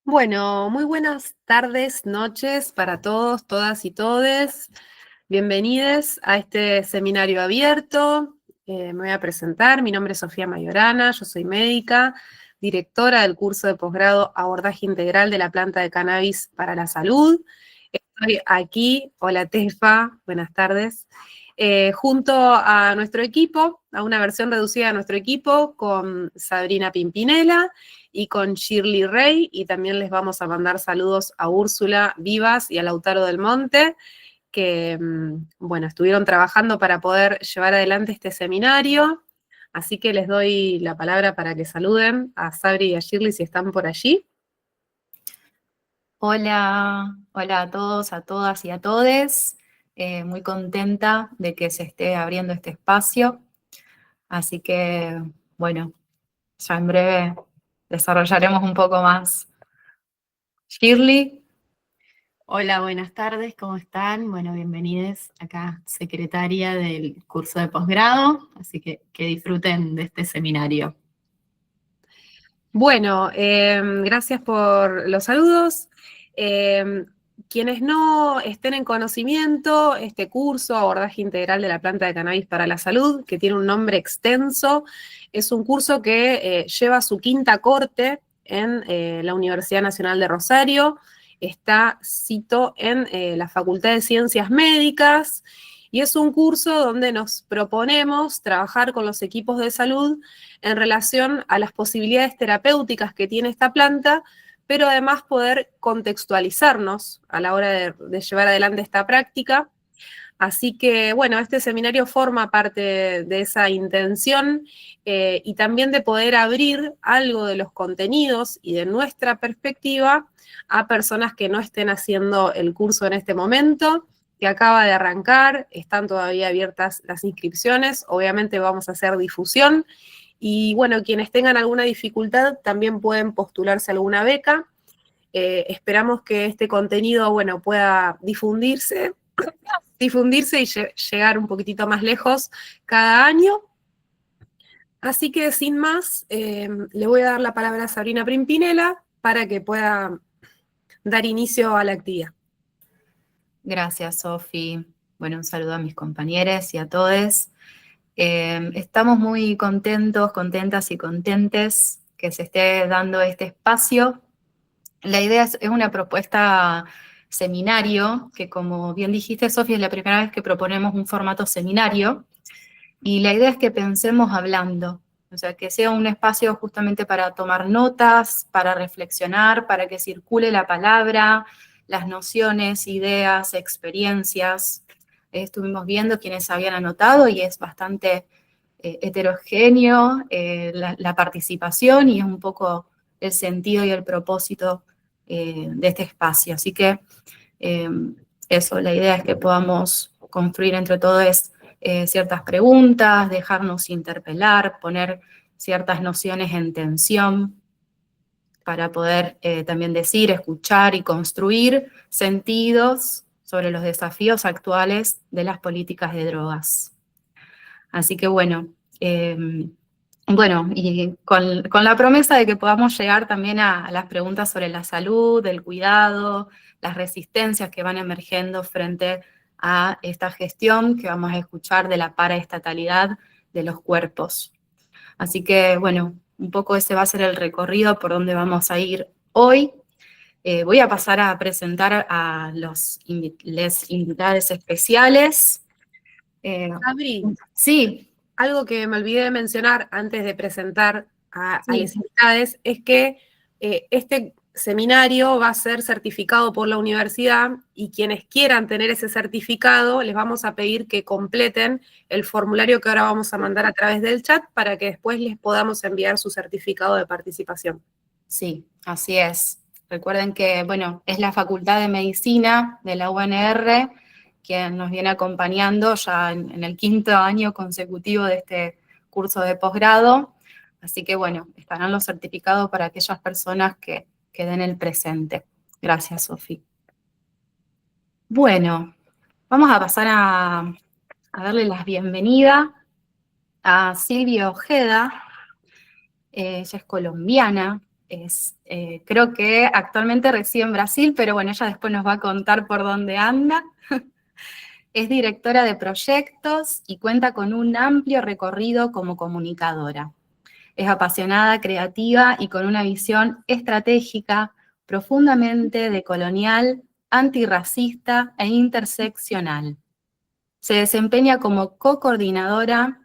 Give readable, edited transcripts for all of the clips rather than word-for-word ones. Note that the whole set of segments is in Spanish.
Bueno, muy buenas tardes, noches para todos, todas y todes. Bienvenidos a este seminario abierto. Me voy a presentar. Mi nombre es Sofía Mayorana, yo soy médica, directora del curso de posgrado Abordaje Integral de la Planta de Cannabis para la Salud. Estoy aquí, hola Tefa, buenas tardes, junto a nuestro equipo, a una versión reducida de nuestro equipo, con Sabrina Pimpinela y con Shirley Rey, y también les vamos a mandar saludos a Úrsula Vivas y a Lautaro del Monte, que, bueno, estuvieron trabajando para poder llevar adelante este seminario, así que les doy la palabra para que saluden a Sabri y a Shirley si están por allí. Hola, hola a todos, a todas y a todes. Muy contenta de que se esté abriendo este espacio. Así que, bueno, ya en breve desarrollaremos un poco más. Shirley. Hola, buenas tardes, ¿cómo están? Bueno, bienvenidos acá, secretaria del curso de posgrado, así que disfruten de este seminario. Bueno, gracias por los saludos. Quienes no estén en conocimiento, este curso, Abordaje Integral de la Planta de Cannabis para la Salud, que tiene un nombre extenso, es un curso que lleva su quinta corte en la Universidad Nacional de Rosario. Está, cito, en la Facultad de Ciencias Médicas, y es un curso donde nos proponemos trabajar con los equipos de salud en relación a las posibilidades terapéuticas que tiene esta planta, pero además poder contextualizarnos a la hora de llevar adelante esta práctica. Así que, bueno, este seminario forma parte de esa intención y también de poder abrir algo de los contenidos y de nuestra perspectiva a personas que no estén haciendo el curso en este momento, que acaba de arrancar, están todavía abiertas las inscripciones, obviamente vamos a hacer difusión. Y bueno, quienes tengan alguna dificultad también pueden postularse a alguna beca. Esperamos que este contenido, bueno, pueda difundirse y llegar un poquitito más lejos cada año. Así que sin más, le voy a dar la palabra a Sabrina Pimpinela para que pueda dar inicio a la actividad. Gracias, Sofi. Bueno, un saludo a mis compañeros y a todos. Estamos muy contentos, contentas y contentes que se esté dando este espacio. La idea es una propuesta seminario, que como bien dijiste, Sofía, es la primera vez que proponemos un formato seminario, y la idea es que pensemos hablando, o sea, que sea un espacio justamente para tomar notas, para reflexionar, para que circule la palabra, las nociones, ideas, experiencias. Estuvimos viendo quienes habían anotado y es bastante heterogéneo la participación, y es un poco el sentido y el propósito de este espacio. Así que eso, la idea es que podamos construir entre todos ciertas preguntas, dejarnos interpelar, poner ciertas nociones en tensión para poder también decir, escuchar y construir sentidos sobre los desafíos actuales de las políticas de drogas. Así que bueno, y con la promesa de que podamos llegar también a las preguntas sobre la salud, el cuidado, las resistencias que van emergiendo frente a esta gestión que vamos a escuchar de la paraestatalidad de los cuerpos. Así que, bueno, un poco ese va a ser el recorrido por donde vamos a ir hoy. Voy a pasar a presentar a les invitados especiales. Sabri, Sí. algo que me olvidé de mencionar antes de presentar a los invitados es que este seminario va a ser certificado por la universidad y quienes quieran tener ese certificado les vamos a pedir que completen el formulario que ahora vamos a mandar a través del chat para que después les podamos enviar su certificado de participación. Sí, así es. Recuerden que, bueno, es la Facultad de Medicina de la UNR quien nos viene acompañando ya en el 5º año consecutivo de este curso de posgrado. Así que, bueno, estarán los certificados para aquellas personas que den el presente. Gracias, Sofi. Bueno, vamos a pasar a darle la bienvenida a Silvia Ojeda. Ella es colombiana, creo que actualmente reside en Brasil, pero bueno, ella después nos va a contar por dónde anda. Es directora de proyectos y cuenta con un amplio recorrido como comunicadora. Es apasionada, creativa y con una visión estratégica profundamente decolonial, antirracista e interseccional. Se desempeña como codirectora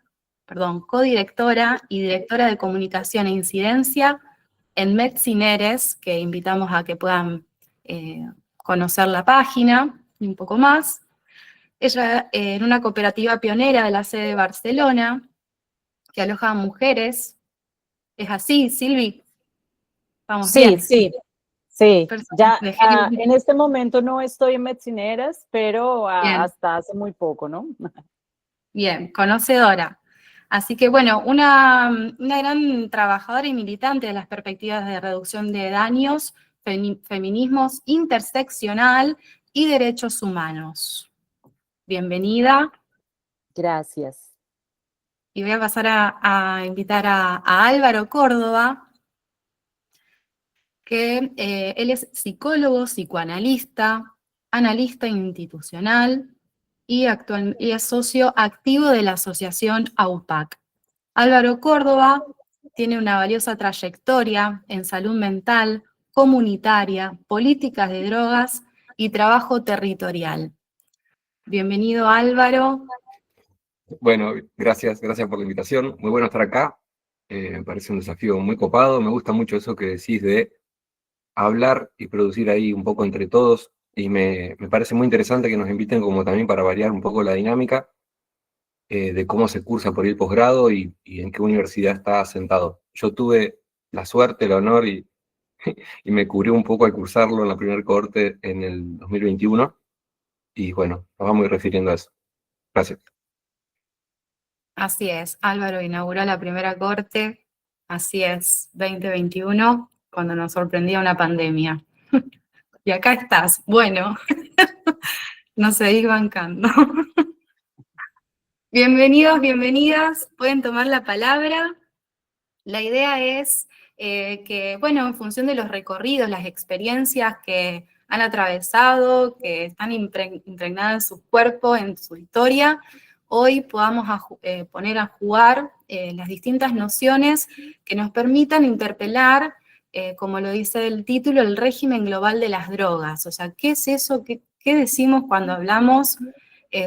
y directora de comunicación e incidencia en Medcineres, que invitamos a que puedan conocer la página y un poco más. Ella en una cooperativa pionera de la sede de Barcelona, que aloja a mujeres. ¿Es así, Silvi? ¿Vamos bien? Sí. Ya en este momento no estoy en Medcineras, pero hasta hace muy poco, ¿no? Bien, conocedora. Así que bueno, una gran trabajadora y militante de las perspectivas de reducción de daños, feminismos interseccional y derechos humanos. Bienvenida. Gracias. Y voy a pasar a invitar a Álvaro Córdoba, que él es psicólogo, psicoanalista, analista institucional y es socio activo de la asociación AUPAC. Álvaro Córdoba tiene una valiosa trayectoria en salud mental, comunitaria, políticas de drogas y trabajo territorial. Bienvenido, Álvaro. Bueno, gracias por la invitación. Muy bueno estar acá. Me parece un desafío muy copado. Me gusta mucho eso que decís de hablar y producir ahí un poco entre todos. Y me parece muy interesante que nos inviten como también para variar un poco la dinámica de cómo se cursa por ahí el posgrado y en qué universidad está sentado. Yo tuve la suerte, el honor y me cubrió un poco al cursarlo en la primera cohorte en el 2021. Y bueno, nos vamos a ir refiriendo a eso. Gracias. Así es, Álvaro inauguró la primera corte, así es, 2021, cuando nos sorprendía una pandemia. Y acá estás, bueno, nos seguís bancando. Bienvenidos, bienvenidas, pueden tomar la palabra. La idea es que, bueno, en función de los recorridos, las experiencias que han atravesado, que están impregnadas en su cuerpo, en su historia, hoy podamos poner a jugar las distintas nociones que nos permitan interpelar, como lo dice el título, el régimen global de las drogas. O sea, ¿qué es eso? ¿Qué decimos cuando hablamos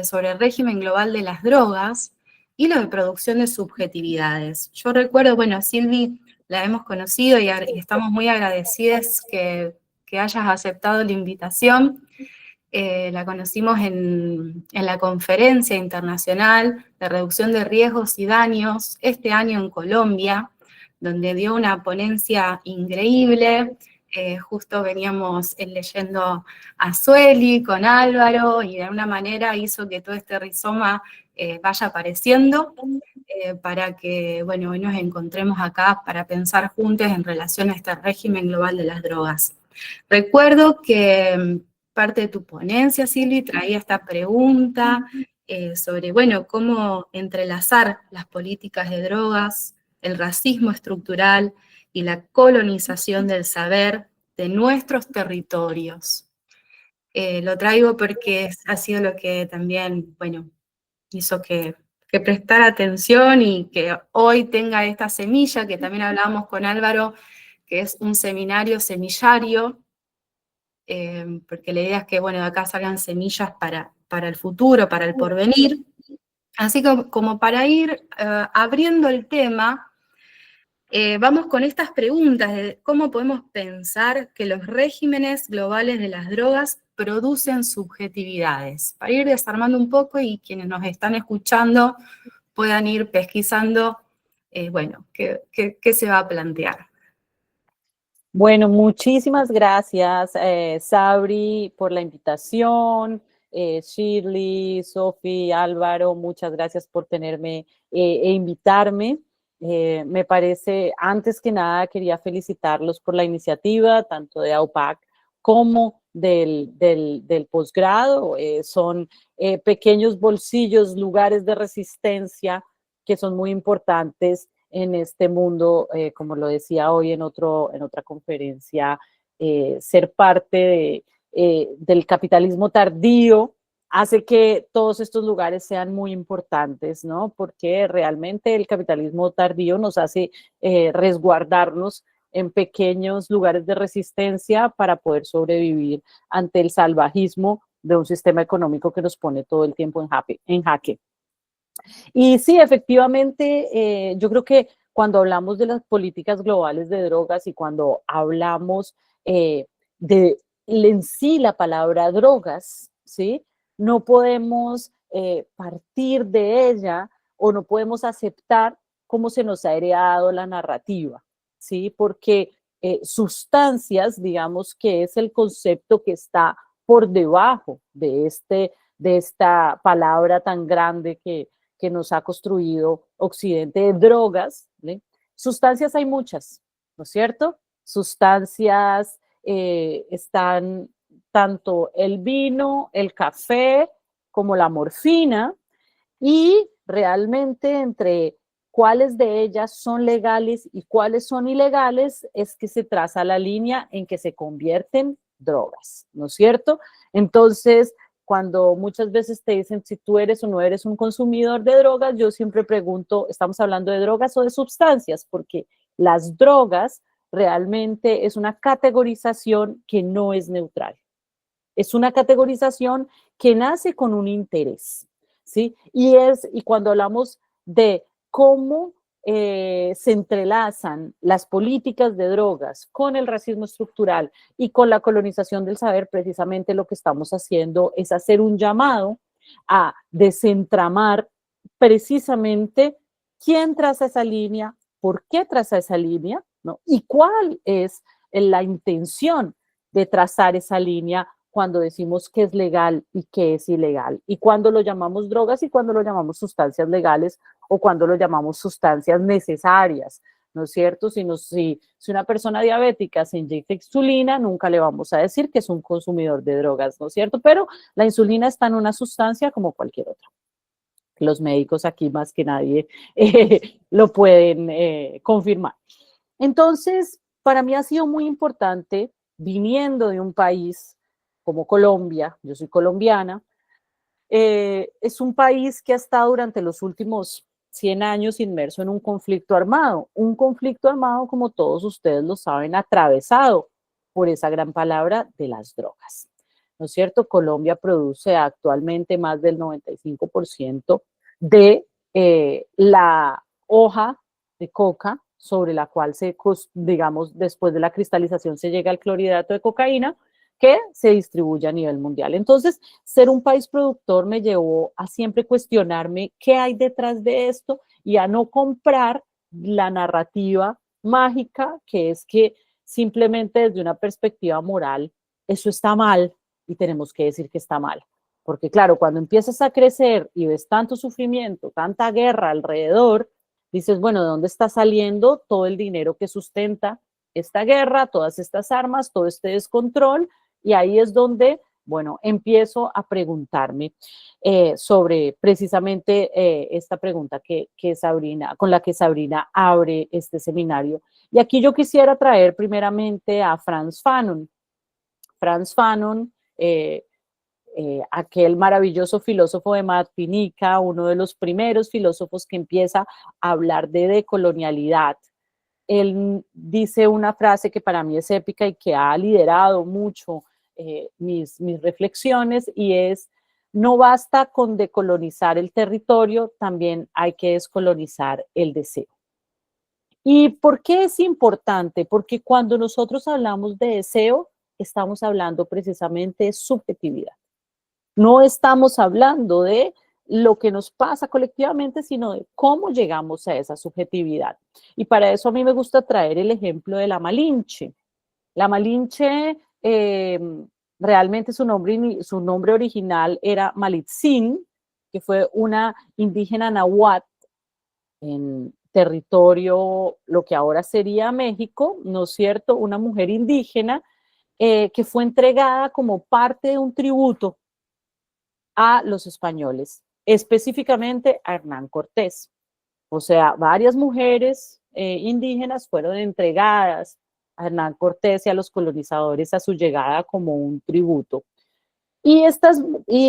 sobre el régimen global de las drogas y la de producción de subjetividades? Yo recuerdo, bueno, a Silvi la hemos conocido y estamos muy agradecidas que hayas aceptado la invitación. La conocimos en la Conferencia Internacional de Reducción de Riesgos y Daños, este año en Colombia, donde dio una ponencia increíble. Justo veníamos leyendo a Sueli con Álvaro y de alguna manera hizo que todo este rizoma vaya apareciendo para que, bueno, hoy nos encontremos acá para pensar juntos en relación a este régimen global de las drogas. Recuerdo que parte de tu ponencia, Silvi, traía esta pregunta sobre, bueno, cómo entrelazar las políticas de drogas, el racismo estructural y la colonización del saber de nuestros territorios. Lo traigo porque ha sido lo que también, bueno, hizo que prestar atención y que hoy tenga esta semilla, que también hablábamos con Álvaro, que es un seminario semillario, porque la idea es que, bueno, de acá salgan semillas para el futuro, para el porvenir. Así que como para ir abriendo el tema, Vamos con estas preguntas de cómo podemos pensar que los regímenes globales de las drogas producen subjetividades, para ir desarmando un poco y quienes nos están escuchando puedan ir pesquisando, bueno, qué se va a plantear. Bueno, muchísimas gracias, Sabri, por la invitación. Shirley, Sofi, Álvaro, muchas gracias por tenerme e invitarme. Me parece, antes que nada, quería felicitarlos por la iniciativa, tanto de AUPAC como del posgrado. Son pequeños bolsillos, lugares de resistencia que son muy importantes en este mundo, como lo decía hoy en otra conferencia, ser parte del capitalismo tardío hace que todos estos lugares sean muy importantes, ¿no? Porque realmente el capitalismo tardío nos hace resguardarnos en pequeños lugares de resistencia para poder sobrevivir ante el salvajismo de un sistema económico que nos pone todo el tiempo en jaque. Y sí, efectivamente, yo creo que cuando hablamos de las políticas globales de drogas y cuando hablamos de en sí la palabra drogas, ¿sí? No podemos partir de ella o no podemos aceptar cómo se nos ha heredado la narrativa, ¿sí? Porque sustancias, digamos que es el concepto que está por debajo de esta palabra tan grande que nos ha construido Occidente de drogas. ¿Sí? Sustancias hay muchas, ¿no es cierto? Sustancias están tanto el vino, el café, como la morfina, y realmente entre cuáles de ellas son legales y cuáles son ilegales es que se traza la línea en que se convierten drogas, ¿no es cierto? Entonces, cuando muchas veces te dicen si tú eres o no eres un consumidor de drogas, yo siempre pregunto, ¿estamos hablando de drogas o de sustancias? Porque las drogas realmente es una categorización que no es neutral. Es una categorización que nace con un interés, ¿sí? Y cuando hablamos de cómo se entrelazan las políticas de drogas con el racismo estructural y con la colonización del saber, precisamente lo que estamos haciendo es hacer un llamado a desentramar precisamente quién traza esa línea, por qué traza esa línea, ¿no? Y cuál es la intención de trazar esa línea cuando decimos qué es legal y qué es ilegal, y cuando lo llamamos drogas y cuando lo llamamos sustancias legales o cuando lo llamamos sustancias necesarias, ¿no es cierto? Si una persona diabética se inyecta insulina, nunca le vamos a decir que es un consumidor de drogas, ¿no es cierto? Pero la insulina está en una sustancia como cualquier otra. Los médicos aquí más que nadie lo pueden confirmar. Entonces, para mí ha sido muy importante, viniendo de un país como Colombia, yo soy colombiana, es un país que ha estado durante los últimos 100 años inmerso en un conflicto armado como todos ustedes lo saben, atravesado por esa gran palabra de las drogas. ¿No es cierto? Colombia produce actualmente más del 95% de la hoja de coca sobre la cual digamos, después de la cristalización se llega al clorhidrato de cocaína, que se distribuye a nivel mundial. Entonces, ser un país productor me llevó a siempre cuestionarme qué hay detrás de esto y a no comprar la narrativa mágica, que es que simplemente desde una perspectiva moral, eso está mal y tenemos que decir que está mal. Porque claro, cuando empiezas a crecer y ves tanto sufrimiento, tanta guerra alrededor, dices, bueno, ¿de dónde está saliendo todo el dinero que sustenta esta guerra, todas estas armas, todo este descontrol? Y ahí es donde, bueno, empiezo a preguntarme sobre precisamente esta pregunta con la que Sabrina abre este seminario. Y aquí yo quisiera traer primeramente a Frantz Fanon. Frantz Fanon, aquel maravilloso filósofo de Martinica, uno de los primeros filósofos que empieza a hablar de decolonialidad. Él dice una frase que para mí es épica y que ha liderado mucho mis reflexiones, y es: no basta con decolonizar el territorio, también hay que descolonizar el deseo. ¿Y por qué es importante? Porque cuando nosotros hablamos de deseo, estamos hablando precisamente de subjetividad. No estamos hablando de lo que nos pasa colectivamente, sino de cómo llegamos a esa subjetividad. Y para eso a mí me gusta traer el ejemplo de la Malinche. La Malinche, realmente su nombre original era Malitzin, que fue una indígena nahuatl en territorio, lo que ahora sería México, ¿no es cierto? Una mujer indígena que fue entregada como parte de un tributo a los españoles, específicamente a Hernán Cortés. O sea, varias mujeres indígenas fueron entregadas a Hernán Cortés y a los colonizadores a su llegada como un tributo. Y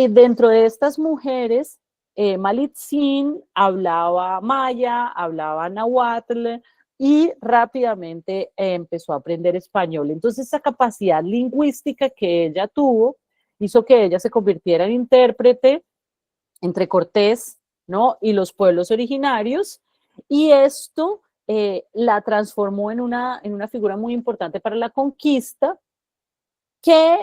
dentro de estas mujeres, Malitzin hablaba maya, hablaba nahuatl y rápidamente empezó a aprender español. Entonces, esa capacidad lingüística que ella tuvo hizo que ella se convirtiera en intérprete entre Cortés, ¿no?, y los pueblos originarios, y esto la transformó en una figura muy importante para la conquista, que,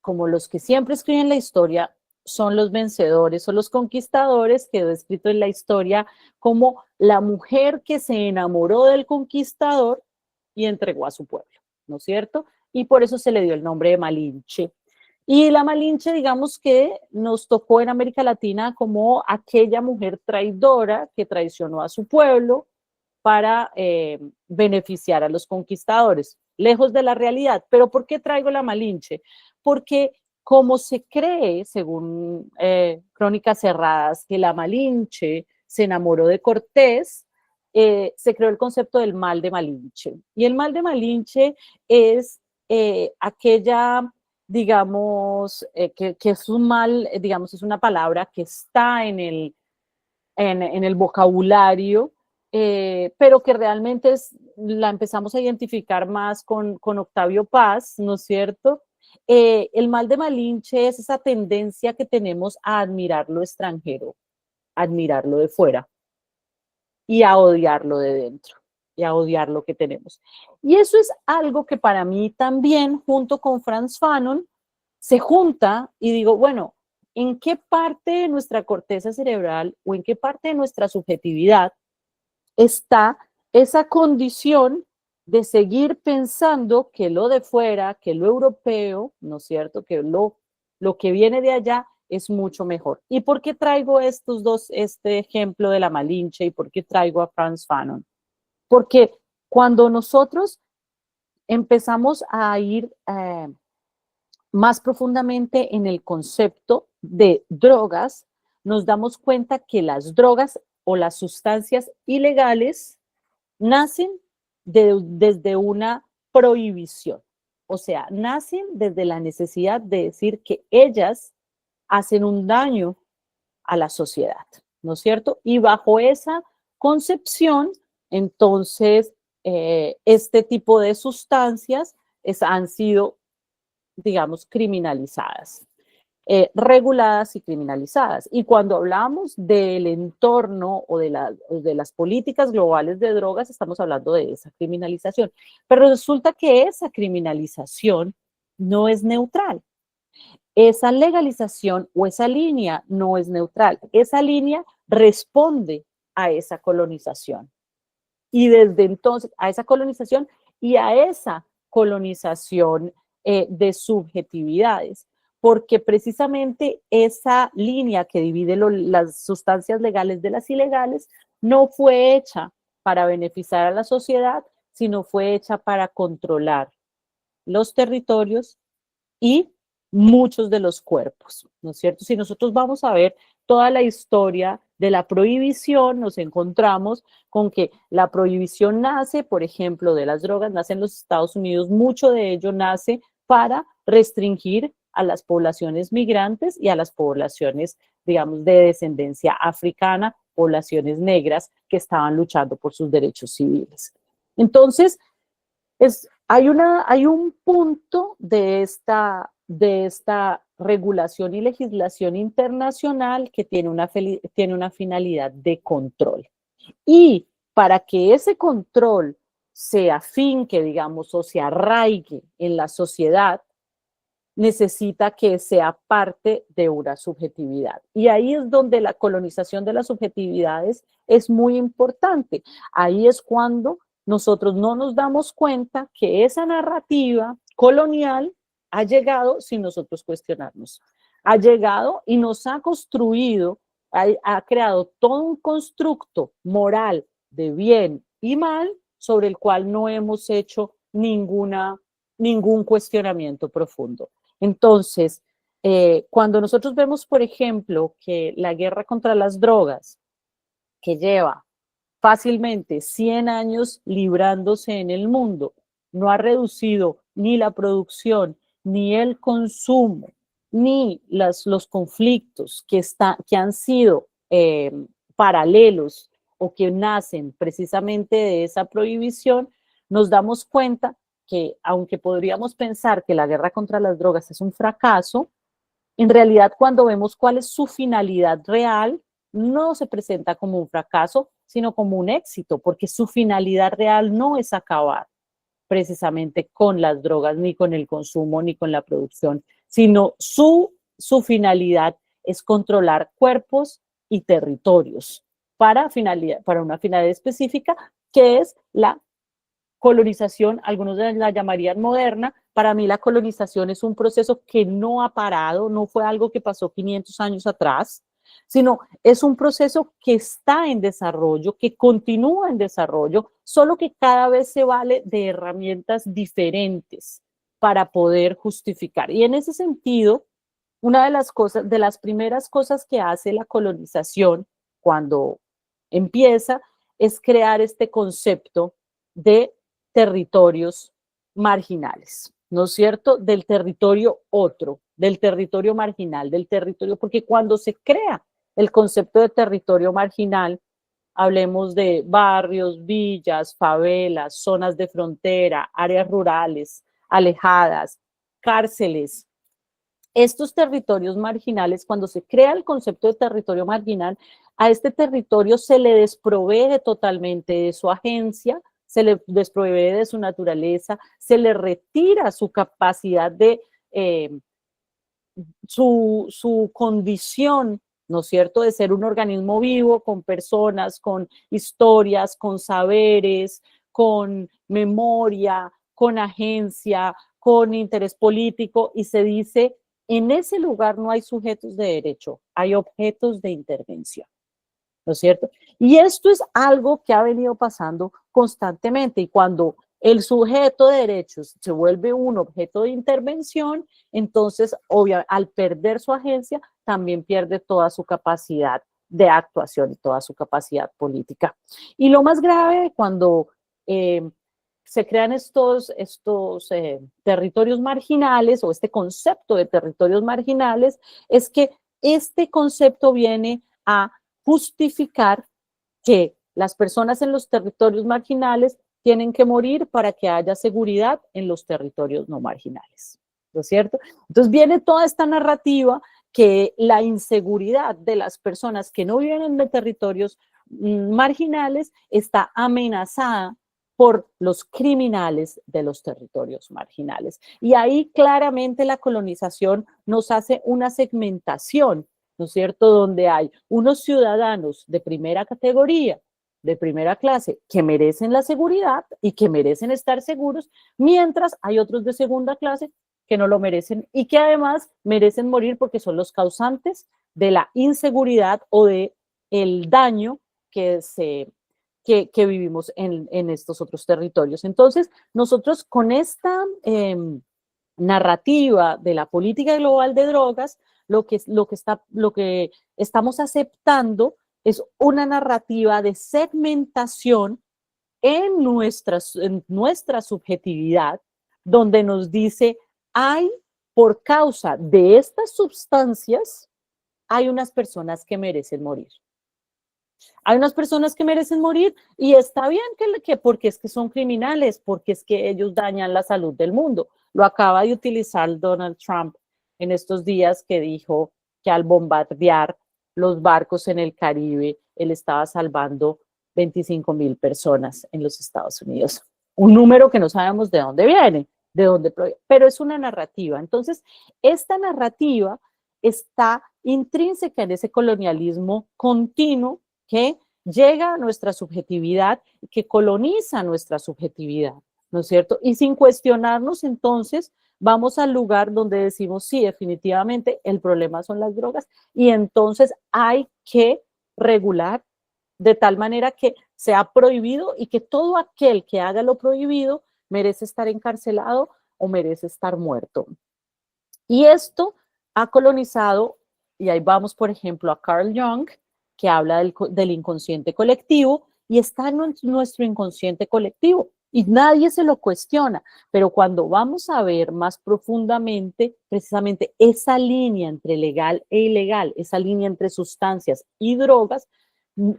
como los que siempre escriben la historia son los vencedores o los conquistadores, quedó escrito en la historia como la mujer que se enamoró del conquistador y entregó a su pueblo, ¿no es cierto? Y por eso se le dio el nombre de Malinche. Y la Malinche, digamos que nos tocó en América Latina como aquella mujer traidora que traicionó a su pueblo para beneficiar a los conquistadores, lejos de la realidad. ¿Pero por qué traigo la Malinche? Porque como se cree, según crónicas cerradas, que la Malinche se enamoró de Cortés, se creó el concepto del mal de Malinche. Y el mal de Malinche es aquella, digamos, que es un mal, digamos, es una palabra que está en el vocabulario, pero que realmente la empezamos a identificar más con Octavio Paz, ¿no es cierto? El mal de Malinche es esa tendencia que tenemos a admirar lo extranjero, a admirarlo de fuera y a odiarlo de dentro y a odiar lo que tenemos. Y eso es algo que para mí también, junto con Frantz Fanon, se junta y digo, bueno, ¿en qué parte de nuestra corteza cerebral o en qué parte de nuestra subjetividad está esa condición de seguir pensando que lo de fuera, que lo europeo, ¿no es cierto?, que lo que viene de allá es mucho mejor? ¿Y por qué traigo este ejemplo de la Malinche y por qué traigo a Frantz Fanon? Porque cuando nosotros empezamos a ir más profundamente en el concepto de drogas, nos damos cuenta que las drogas o las sustancias ilegales nacen desde una prohibición. O sea, nacen desde la necesidad de decir que ellas hacen un daño a la sociedad, ¿no es cierto? Y bajo esa concepción, entonces, este tipo de sustancias han sido, digamos, criminalizadas, reguladas y criminalizadas. Y cuando hablamos del entorno o de las políticas globales de drogas, estamos hablando de esa criminalización. Pero resulta que esa criminalización no es neutral. Esa legalización o esa línea no es neutral. Esa línea responde a esa colonización. Y desde entonces, a esa colonización y a esa colonización de subjetividades, porque precisamente esa línea que divide las sustancias legales de las ilegales no fue hecha para beneficiar a la sociedad, sino fue hecha para controlar los territorios y muchos de los cuerpos, ¿no es cierto? Si nosotros vamos a ver toda la historia de la prohibición, nos encontramos con que la prohibición nace, por ejemplo, de las drogas, nace en los Estados Unidos, mucho de ello nace para restringir a las poblaciones migrantes y a las poblaciones, digamos, de descendencia africana, poblaciones negras que estaban luchando por sus derechos civiles. Entonces, hay un punto de esta regulación y legislación internacional que tiene una finalidad de control. Y para que ese control se afinque, digamos, o se arraigue en la sociedad, necesita que sea parte de una subjetividad. Y ahí es donde la colonización de las subjetividades es muy importante. Ahí es cuando nosotros no nos damos cuenta que esa narrativa colonial ha llegado sin nosotros cuestionarnos. Ha llegado y nos ha construido, ha creado todo un constructo moral de bien y mal sobre el cual no hemos hecho ningún cuestionamiento profundo. Entonces, cuando nosotros vemos, por ejemplo, que la guerra contra las drogas, que lleva fácilmente 100 años librándose en el mundo, no ha reducido ni la producción, ni el consumo, ni los conflictos que han sido paralelos o que nacen precisamente de esa prohibición, nos damos cuenta que aunque podríamos pensar que la guerra contra las drogas es un fracaso, en realidad cuando vemos cuál es su finalidad real, no se presenta como un fracaso, sino como un éxito, porque su finalidad real no es acabar precisamente con las drogas, ni con el consumo, ni con la producción, sino su finalidad es controlar cuerpos y territorios para una finalidad específica, que es la colonización. Algunos la llamarían moderna. Para mí la colonización es un proceso que no ha parado, no fue algo que pasó 500 años atrás, sino es un proceso que está en desarrollo, que continúa en desarrollo, solo que cada vez se vale de herramientas diferentes para poder justificar. Y en ese sentido, una de las primeras cosas que hace la colonización cuando empieza es crear este concepto de territorios marginales, ¿no es cierto? Del territorio otro, del territorio marginal, del territorio, porque cuando se crea el concepto de territorio marginal, hablemos de barrios, villas, favelas, zonas de frontera, áreas rurales, alejadas, cárceles. Estos territorios marginales, cuando se crea el concepto de territorio marginal, a este territorio se le desprovee totalmente de su agencia, se le desprovee de su naturaleza, se le retira su capacidad de su condición, ¿no es cierto?, de ser un organismo vivo con personas, con historias, con saberes, con memoria, con agencia, con interés político, y se dice, en ese lugar no hay sujetos de derecho, hay objetos de intervención, ¿no es cierto? Y esto es algo que ha venido pasando constantemente, y cuando el sujeto de derechos se vuelve un objeto de intervención, entonces, al perder su agencia, también pierde toda su capacidad de actuación y toda su capacidad política. Y lo más grave cuando se crean estos territorios marginales, o este concepto de territorios marginales, es que este concepto viene a justificar que las personas en los territorios marginales tienen que morir para que haya seguridad en los territorios no marginales, ¿no es cierto? Entonces viene toda esta narrativa que la inseguridad de las personas que no viven en territorios marginales está amenazada por los criminales de los territorios marginales. Y ahí claramente la colonización nos hace una segmentación, ¿no es cierto?, donde hay unos ciudadanos de primera categoría, de primera clase, que merecen la seguridad y que merecen estar seguros, mientras hay otros de segunda clase que no lo merecen y que además merecen morir porque son los causantes de la inseguridad o de el daño que vivimos en estos otros territorios. Entonces, nosotros con esta narrativa de la política global de drogas, lo que estamos aceptando es una narrativa de segmentación en nuestra subjetividad, donde nos dice, por causa de estas sustancias, hay unas personas que merecen morir. Hay unas personas que merecen morir y está bien porque es que son criminales, porque es que ellos dañan la salud del mundo. Lo acaba de utilizar Donald Trump en estos días, que dijo que al bombardear los barcos en el Caribe, él estaba salvando 25.000 personas en los Estados Unidos. Un número que no sabemos de dónde viene, pero es una narrativa. Entonces, esta narrativa está intrínseca en ese colonialismo continuo que llega a nuestra subjetividad, que coloniza nuestra subjetividad, ¿no es cierto? Y sin cuestionarnos, entonces, vamos al lugar donde decimos, sí, definitivamente el problema son las drogas y entonces hay que regular de tal manera que sea prohibido y que todo aquel que haga lo prohibido merece estar encarcelado o merece estar muerto. Y esto ha colonizado, y ahí vamos, por ejemplo, a Carl Jung, que habla del inconsciente colectivo, y está en nuestro inconsciente colectivo, y nadie se lo cuestiona, pero cuando vamos a ver más profundamente, precisamente esa línea entre legal e ilegal, esa línea entre sustancias y drogas,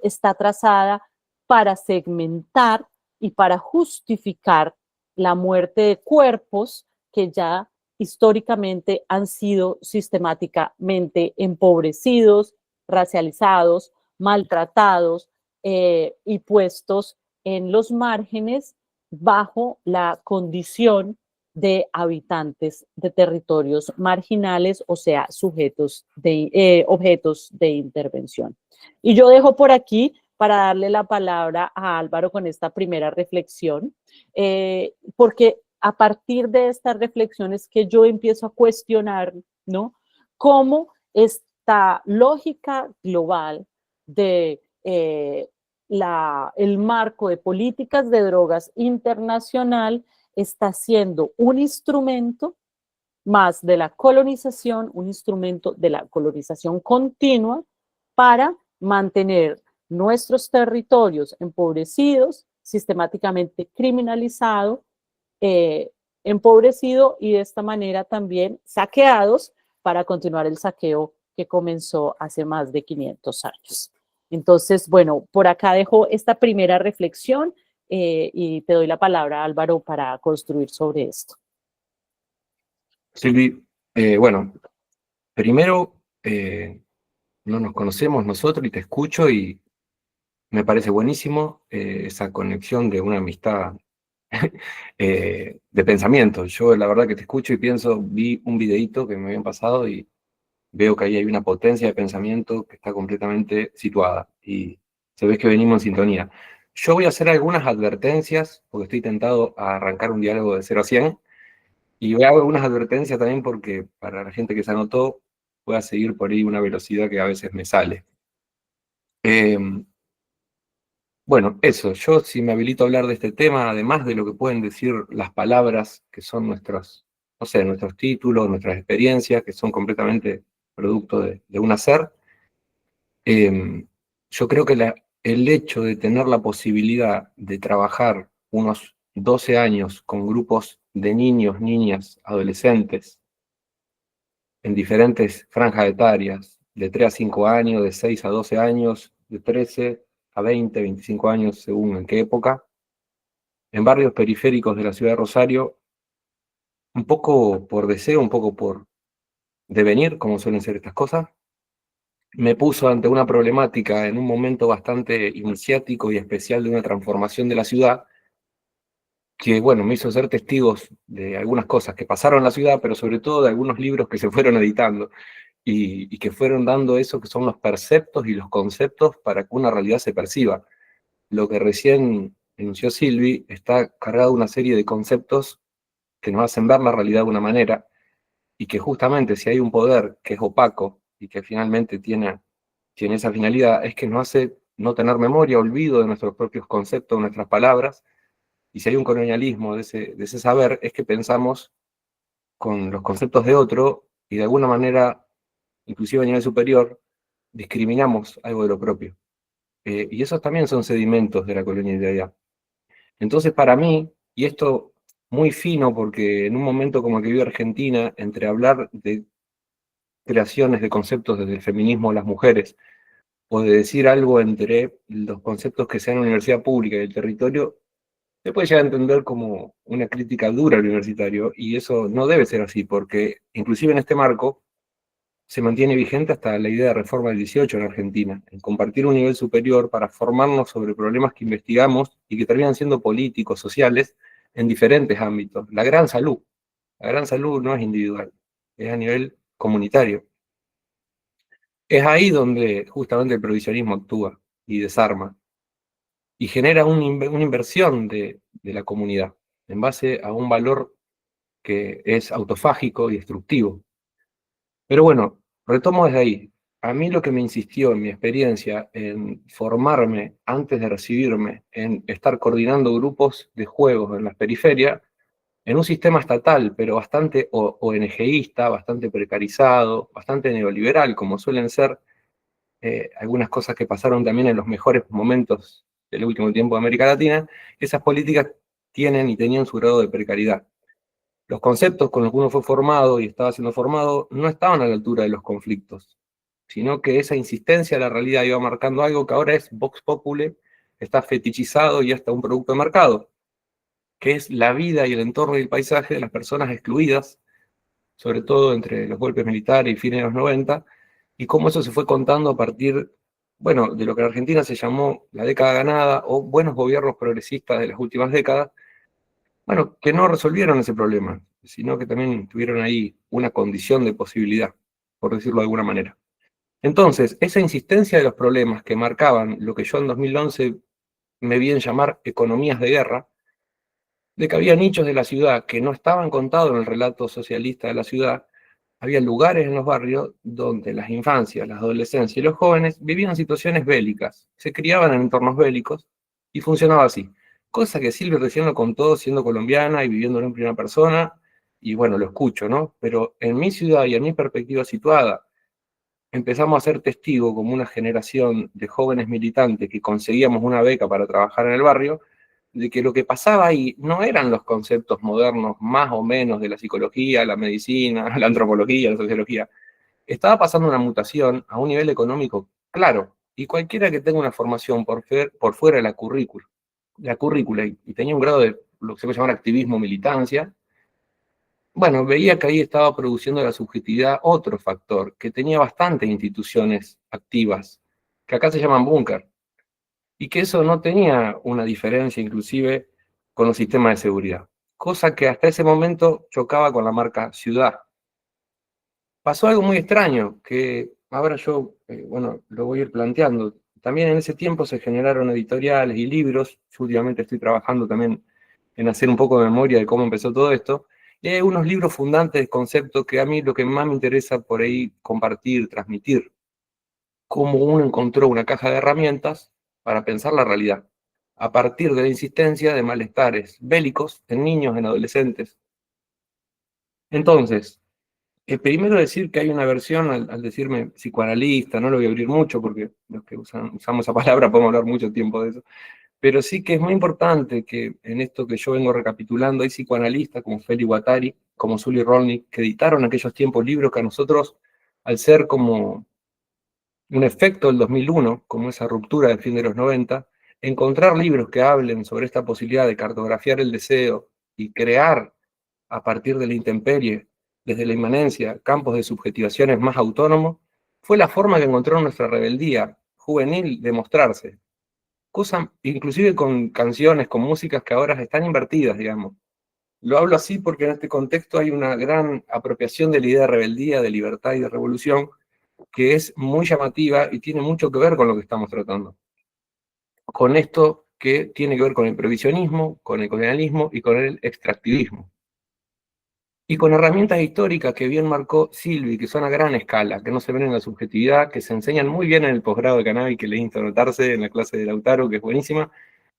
está trazada para segmentar y para justificar la muerte de cuerpos que ya históricamente han sido sistemáticamente empobrecidos, racializados, maltratados y puestos en los márgenes bajo la condición de habitantes de territorios marginales, o sea, objetos de intervención. Y yo dejo por aquí para darle la palabra a Álvaro con esta primera reflexión, porque a partir de estas reflexiones que yo empiezo a cuestionar, ¿no? Cómo esta lógica global de el marco de políticas de drogas internacional está siendo un instrumento más de la colonización, un instrumento de la colonización continua para mantener nuestros territorios empobrecidos, sistemáticamente criminalizados, empobrecido y de esta manera también saqueados para continuar el saqueo que comenzó hace más de 500 años. Entonces, bueno, por acá dejo esta primera reflexión y te doy la palabra, Álvaro, para construir sobre esto. Silvi, bueno, primero no nos conocemos nosotros y te escucho y me parece buenísimo esa conexión de una amistad de pensamiento. Yo la verdad que te escucho y pienso, vi un videíto que me habían pasado y veo que ahí hay una potencia de pensamiento que está completamente situada y se ve que venimos en sintonía. Yo voy a hacer algunas advertencias porque estoy tentado a arrancar un diálogo de 0 a 100 y voy a hacer algunas advertencias también porque para la gente que se anotó voy a seguir por ahí una velocidad que a veces me sale. Bueno, eso, yo si me habilito a hablar de este tema, además de lo que pueden decir las palabras, que son nuestros, no sé, nuestros títulos, nuestras experiencias, que son completamente producto de un hacer, yo creo que el hecho de tener la posibilidad de trabajar unos 12 años con grupos de niños, niñas, adolescentes, en diferentes franjas etarias, de 3 a 5 años, de 6 a 12 años, de 13 a 20, 25 años, según en qué época, en barrios periféricos de la ciudad de Rosario, un poco por deseo, un poco por devenir, como suelen ser estas cosas, me puso ante una problemática en un momento bastante iniciático y especial de una transformación de la ciudad, que, bueno, me hizo ser testigos de algunas cosas que pasaron en la ciudad, pero sobre todo de algunos libros que se fueron editando y que fueron dando eso que son los perceptos y los conceptos para que una realidad se perciba. Lo que recién enunció Silvi está cargado de una serie de conceptos que nos hacen ver la realidad de una manera y que justamente si hay un poder que es opaco y que finalmente tiene esa finalidad, es que nos hace no tener memoria, olvido de nuestros propios conceptos, de nuestras palabras, y si hay un colonialismo de ese saber, es que pensamos con los conceptos de otro y de alguna manera, inclusive a nivel superior, discriminamos algo de lo propio. Y esos también son sedimentos de la colonialidad. Entonces, para mí, y esto muy fino, porque en un momento como el que vive Argentina, entre hablar de creaciones de conceptos desde el feminismo a las mujeres, o de decir algo entre los conceptos que sean en la universidad pública y el territorio, se puede llegar a entender como una crítica dura al universitario, y eso no debe ser así, porque inclusive en este marco, se mantiene vigente hasta la idea de reforma del 18 en Argentina, en compartir un nivel superior para formarnos sobre problemas que investigamos y que terminan siendo políticos, sociales, en diferentes ámbitos. La gran salud no es individual, es a nivel comunitario. Es ahí donde justamente el provisionismo actúa y desarma, y genera una inversión de la comunidad, en base a un valor que es autofágico y destructivo. Pero bueno, retomo desde ahí. A mí lo que me insistió en mi experiencia en formarme antes de recibirme, en estar coordinando grupos de juegos en las periferias, en un sistema estatal, pero bastante ONGista, bastante precarizado, bastante neoliberal, como suelen ser algunas cosas que pasaron también en los mejores momentos del último tiempo de América Latina, esas políticas tienen y tenían su grado de precariedad. Los conceptos con los que uno fue formado y estaba siendo formado no estaban a la altura de los conflictos, sino que esa insistencia a la realidad iba marcando algo que ahora es vox populi, está fetichizado y hasta un producto de mercado, que es la vida y el entorno y el paisaje de las personas excluidas, sobre todo entre los golpes militares y fines de los 90, y cómo eso se fue contando a partir, bueno, de lo que en Argentina se llamó la década ganada o buenos gobiernos progresistas de las últimas décadas, bueno, que no resolvieron ese problema, sino que también tuvieron ahí una condición de posibilidad, por decirlo de alguna manera. Entonces, esa insistencia de los problemas que marcaban lo que yo en 2011 me vi en llamar economías de guerra, de que había nichos de la ciudad que no estaban contados en el relato socialista de la ciudad, había lugares en los barrios donde las infancias, las adolescencias y los jóvenes vivían situaciones bélicas, se criaban en entornos bélicos y funcionaba así. Cosa que Silvia recién lo contó siendo colombiana y viviéndolo en primera persona, y bueno, lo escucho, ¿no? Pero en mi ciudad y en mi perspectiva situada, empezamos a ser testigos como una generación de jóvenes militantes que conseguíamos una beca para trabajar en el barrio, de que lo que pasaba ahí no eran los conceptos modernos más o menos de la psicología, la medicina, la antropología, la sociología. Estaba pasando una mutación a un nivel económico claro, y cualquiera que tenga una formación por fuera de la currícula y tenía un grado de lo que se puede llamar activismo, militancia, bueno, veía que ahí estaba produciendo la subjetividad otro factor, que tenía bastantes instituciones activas, que acá se llaman búnker, y que eso no tenía una diferencia inclusive con los sistemas de seguridad, cosa que hasta ese momento chocaba con la marca ciudad. Pasó algo muy extraño, que ahora yo, bueno, lo voy a ir planteando. También en ese tiempo se generaron editoriales y libros, yo últimamente estoy trabajando también en hacer un poco de memoria de cómo empezó todo esto, y hay unos libros fundantes de conceptos que a mí lo que más me interesa por ahí compartir, transmitir, cómo uno encontró una caja de herramientas para pensar la realidad, a partir de la insistencia de malestares bélicos en niños, en adolescentes. Entonces, primero decir que hay una versión, al decirme psicoanalista, no lo voy a abrir mucho porque los que usamos esa palabra podemos hablar mucho tiempo de eso, pero sí que es muy importante que en esto que yo vengo recapitulando hay psicoanalistas como Feli Guattari, como Sully Rolnick, que editaron en aquellos tiempos libros que a nosotros, al ser como un efecto del 2001, como esa ruptura del fin de los 90, encontrar libros que hablen sobre esta posibilidad de cartografiar el deseo y crear a partir de la intemperie, desde la inmanencia, campos de subjetivaciones más autónomos, fue la forma que encontró nuestra rebeldía juvenil de mostrarse. Cosa, inclusive con canciones, con músicas que ahora están invertidas, digamos. Lo hablo así porque en este contexto hay una gran apropiación de la idea de rebeldía, de libertad y de revolución, que es muy llamativa y tiene mucho que ver con lo que estamos tratando. Con esto que tiene que ver con el provisionismo, con el colonialismo y con el extractivismo. Y con herramientas históricas que bien marcó Silvi, que son a gran escala, que no se ven en la subjetividad, que se enseñan muy bien en el posgrado de cannabis que le insto a anotarse en la clase de Lautaro, que es buenísima,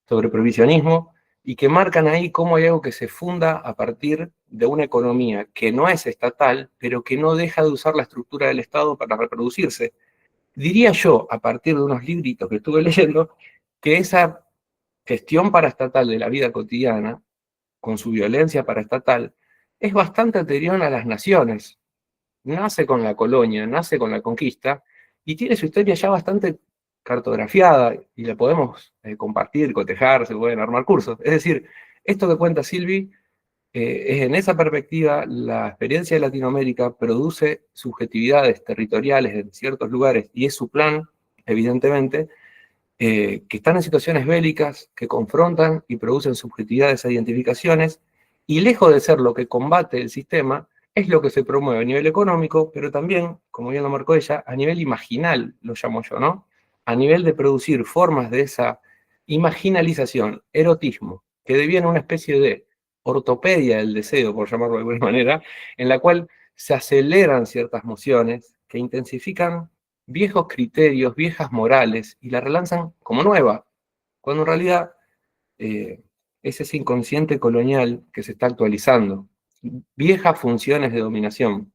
sobre provisionismo, y que marcan ahí cómo hay algo que se funda a partir de una economía que no es estatal, pero que no deja de usar la estructura del Estado para reproducirse. Diría yo, a partir de unos libritos que estuve leyendo, que esa gestión paraestatal de la vida cotidiana, con su violencia paraestatal, es bastante anterior a las naciones. Nace con la colonia, nace con la conquista, y tiene su historia ya bastante cartografiada, y la podemos compartir, cotejar, se pueden armar cursos. Es decir, esto que cuenta Silvi es en esa perspectiva, la experiencia de Latinoamérica produce subjetividades territoriales en ciertos lugares, y es su plan, evidentemente, que están en situaciones bélicas, que confrontan y producen subjetividades e identificaciones, y lejos de ser lo que combate el sistema, es lo que se promueve a nivel económico, pero también, como bien lo marcó ella, a nivel imaginal, lo llamo yo, ¿no? A nivel de producir formas de esa imaginalización, erotismo, que deviene una especie de ortopedia del deseo, por llamarlo de alguna manera, en la cual se aceleran ciertas mociones que intensifican viejos criterios, viejas morales, y la relanzan como nueva, cuando en realidad es ese inconsciente colonial que se está actualizando, viejas funciones de dominación.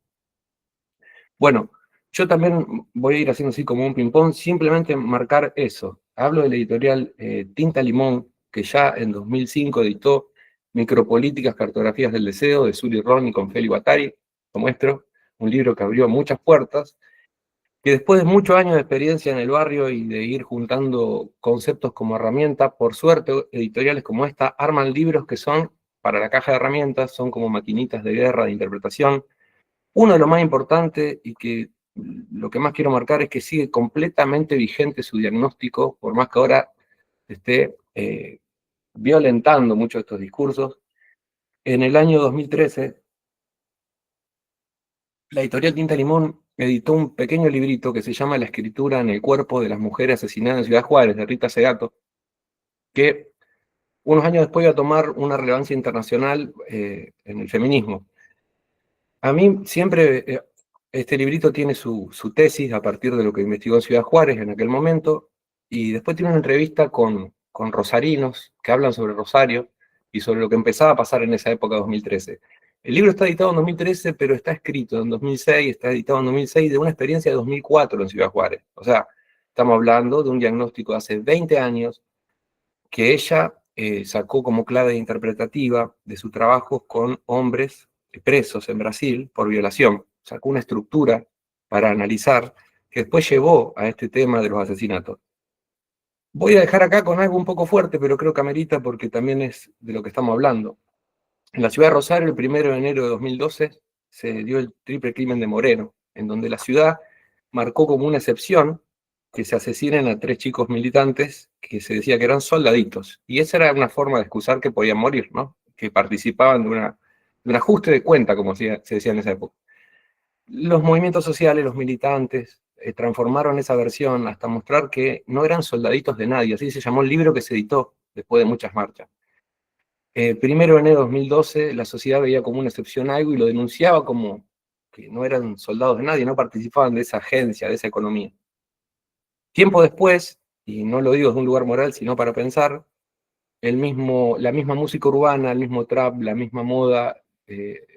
Bueno, yo también voy a ir haciendo así como un ping-pong, simplemente marcar eso. Hablo de la editorial Tinta Limón, que ya en 2005 editó Micropolíticas, Cartografías del Deseo, de Sully Ron y con Feli Guattari, como muestro, un libro que abrió muchas puertas, que después de muchos años de experiencia en el barrio y de ir juntando conceptos como herramienta, por suerte, editoriales como esta arman libros que son para la caja de herramientas, son como maquinitas de guerra, de interpretación. Uno de los más importantes, y que lo que más quiero marcar, es que sigue completamente vigente su diagnóstico, por más que ahora esté violentando muchos de estos discursos. En el año 2013, la editorial Tinta Limón editó un pequeño librito que se llama La escritura en el cuerpo de las mujeres asesinadas en Ciudad Juárez, de Rita Segato, que unos años después iba a tomar una relevancia internacional en el feminismo. A mí siempre, este librito tiene su tesis a partir de lo que investigó en Ciudad Juárez en aquel momento, y después tiene una entrevista con rosarinos que hablan sobre Rosario y sobre lo que empezaba a pasar en esa época, 2013. El libro está editado en 2013, pero está escrito en 2006, está editado en 2006, de una experiencia de 2004 en Ciudad Juárez. O sea, estamos hablando de un diagnóstico de hace 20 años que ella sacó como clave interpretativa de sus trabajos con hombres presos en Brasil por violación. Sacó una estructura para analizar que después llevó a este tema de los asesinatos. Voy a dejar acá con algo un poco fuerte, pero creo que amerita porque también es de lo que estamos hablando. En la ciudad de Rosario, el 1 de enero de 2012, se dio el triple crimen de Moreno, en donde la ciudad marcó como una excepción que se asesinen a 3 chicos militantes que se decía que eran soldaditos. Y esa era una forma de excusar que podían morir, ¿no? Que participaban de un ajuste de cuenta, como se decía en esa época. Los movimientos sociales, los militantes, transformaron esa versión hasta mostrar que no eran soldaditos de nadie. Así se llamó el libro que se editó después de muchas marchas. 1 de enero de 2012, la sociedad veía como una excepción algo y lo denunciaba como que no eran soldados de nadie, no participaban de esa agencia, de esa economía. Tiempo después, y no lo digo desde un lugar moral, sino para pensar, la misma música urbana, el mismo trap, la misma moda,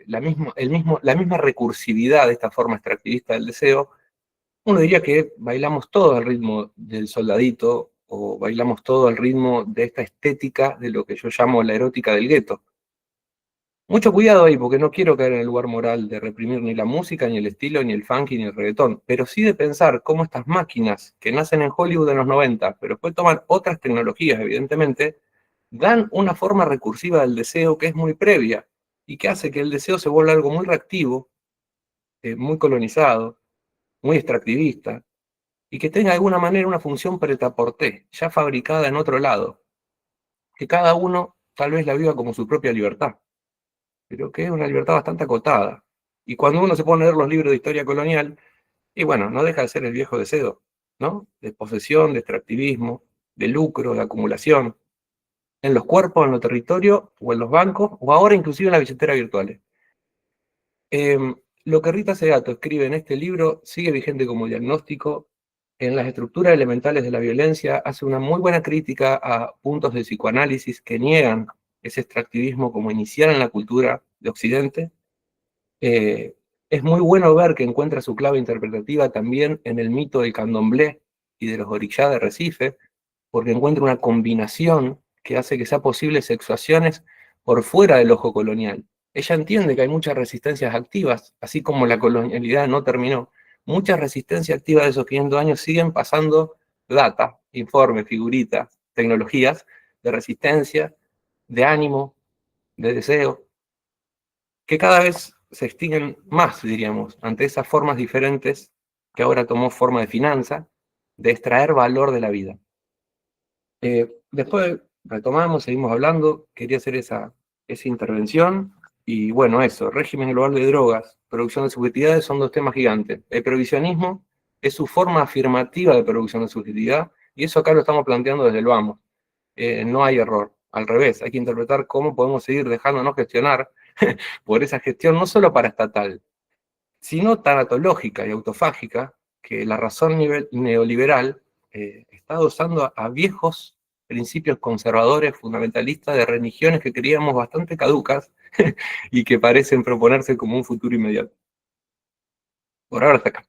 la misma recursividad de esta forma extractivista del deseo, uno diría que bailamos todo al ritmo del soldadito, o bailamos todo al ritmo de esta estética de lo que yo llamo la erótica del gueto. Mucho cuidado ahí, porque no quiero caer en el lugar moral de reprimir ni la música, ni el estilo, ni el funky, ni el reggaetón, pero sí de pensar cómo estas máquinas que nacen en Hollywood en los 90, pero después toman otras tecnologías, evidentemente, dan una forma recursiva del deseo que es muy previa, y que hace que el deseo se vuelva algo muy reactivo, muy colonizado, muy extractivista, y que tenga de alguna manera una función prêt-à-porter, ya fabricada en otro lado, que cada uno tal vez la viva como su propia libertad, pero que es una libertad bastante acotada. Y cuando uno se pone a leer los libros de historia colonial, y bueno, no deja de ser el viejo deseo, ¿no? De posesión, de extractivismo, de lucro, de acumulación, en los cuerpos, en los territorios, o en los bancos, o ahora inclusive en las billeteras virtuales. Lo que Rita Segato escribe en este libro sigue vigente como diagnóstico. En las estructuras elementales de la violencia hace una muy buena crítica a puntos de psicoanálisis que niegan ese extractivismo como inicial en la cultura de Occidente. Es muy bueno ver que encuentra su clave interpretativa también en el mito del candomblé y de los orixás de Recife, porque encuentra una combinación que hace que sea posible sexuaciones por fuera del ojo colonial. Ella entiende que hay muchas resistencias activas, así como la colonialidad no terminó. Muchas resistencias activas de esos 500 años siguen pasando data, informes, figuritas, tecnologías de resistencia, de ánimo, de deseo. que cada vez se extinguen más, diríamos, ante esas formas diferentes que ahora tomó forma de finanza, de extraer valor de la vida. Después retomamos, seguimos hablando, quería hacer esa intervención, y bueno, eso, régimen global de drogas, producción de subjetividades, son dos temas gigantes. El prohibicionismo es su forma afirmativa de producción de subjetividad, y eso acá lo estamos planteando desde el vamos. No hay error, al revés, hay que interpretar cómo podemos seguir dejándonos gestionar por esa gestión, no solo paraestatal, sino tanatológica y autofágica, que la razón neoliberal está adosando a viejos principios conservadores, fundamentalistas de religiones que creíamos bastante caducas y que parecen proponerse como un futuro inmediato. Por ahora hasta acá.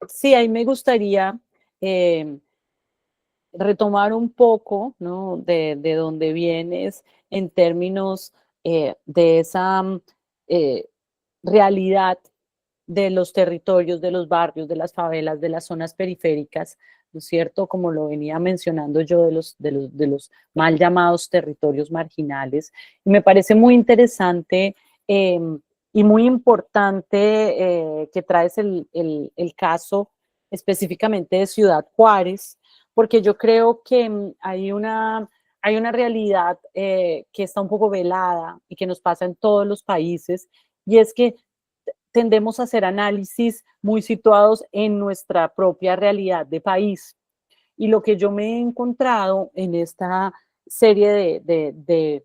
Sí, ahí me gustaría retomar un poco, ¿no?, de dónde vienes en términos de esa realidad de los territorios, de los barrios, de las favelas, de las zonas periféricas, ¿no es cierto? Como lo venía mencionando yo, de los mal llamados territorios marginales. Y me parece muy interesante y muy importante que traes el caso específicamente de Ciudad Juárez, porque yo creo que hay una realidad que está un poco velada y que nos pasa en todos los países, y es que tendemos a hacer análisis muy situados en nuestra propia realidad de país. Y lo que yo me he encontrado en esta serie de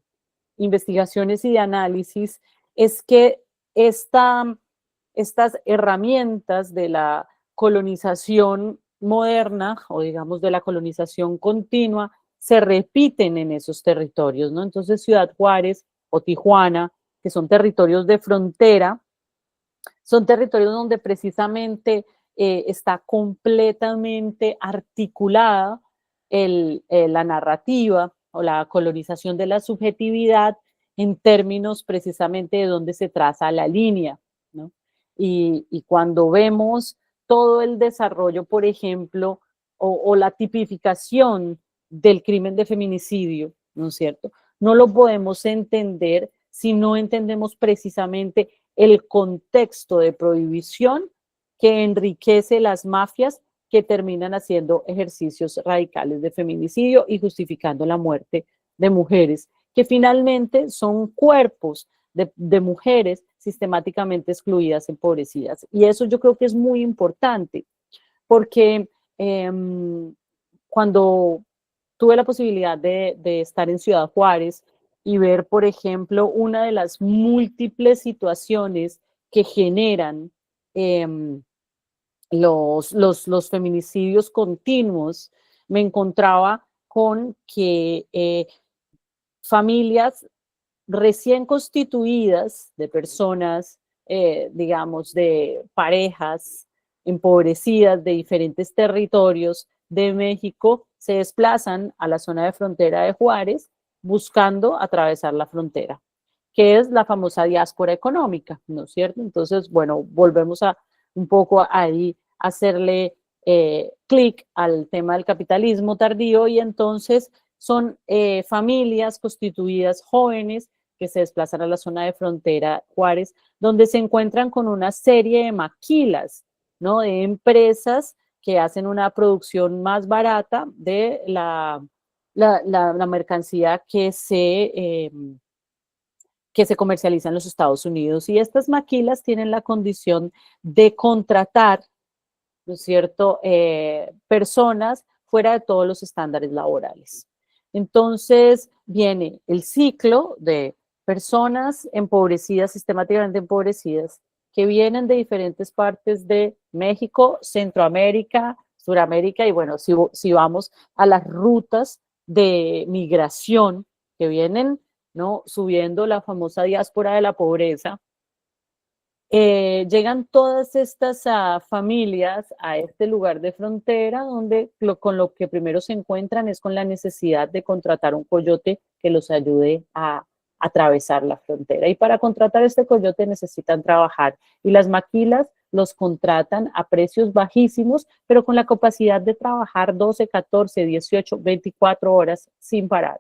investigaciones y de análisis es que estas herramientas de la colonización moderna, o digamos de la colonización continua, se repiten en esos territorios, ¿no? Entonces Ciudad Juárez o Tijuana, que son territorios de frontera, son territorios donde precisamente está completamente articulada la narrativa o la colonización de la subjetividad en términos precisamente de dónde se traza la línea, ¿no? Y cuando vemos todo el desarrollo, por ejemplo, o la tipificación del crimen de feminicidio, ¿no es cierto? No lo podemos entender si no entendemos precisamente el contexto de prohibición que enriquece las mafias que terminan haciendo ejercicios radicales de feminicidio y justificando la muerte de mujeres, que finalmente son cuerpos de mujeres sistemáticamente excluidas, empobrecidas. Y eso yo creo que es muy importante, porque cuando tuve la posibilidad de estar en Ciudad Juárez y ver, por ejemplo, una de las múltiples situaciones que generan los feminicidios continuos, me encontraba con que familias recién constituidas de personas, digamos, de parejas empobrecidas de diferentes territorios de México, se desplazan a la zona de frontera de Juárez buscando atravesar la frontera, que es la famosa diáspora económica, ¿no es cierto? Entonces, bueno, volvemos a un poco ahí hacerle clic al tema del capitalismo tardío, y entonces son familias constituidas jóvenes que se desplazan a la zona de frontera Juárez, donde se encuentran con una serie de maquilas, ¿no?, de empresas que hacen una producción más barata de la mercancía que se comercializa en los Estados Unidos. Y estas maquilas tienen la condición de contratar, ¿no es cierto?, personas fuera de todos los estándares laborales. Entonces viene el ciclo de personas empobrecidas, sistemáticamente empobrecidas, que vienen de diferentes partes de México, Centroamérica, Suramérica, y bueno, si vamos a las rutas de migración que vienen, ¿no?, subiendo la famosa diáspora de la pobreza, llegan todas estas familias a este lugar de frontera donde con lo que primero se encuentran es con la necesidad de contratar un coyote que los ayude a atravesar la frontera. Y para contratar este coyote necesitan trabajar, y las maquilas los contratan a precios bajísimos, pero con la capacidad de trabajar 12, 14, 18, 24 horas sin parar.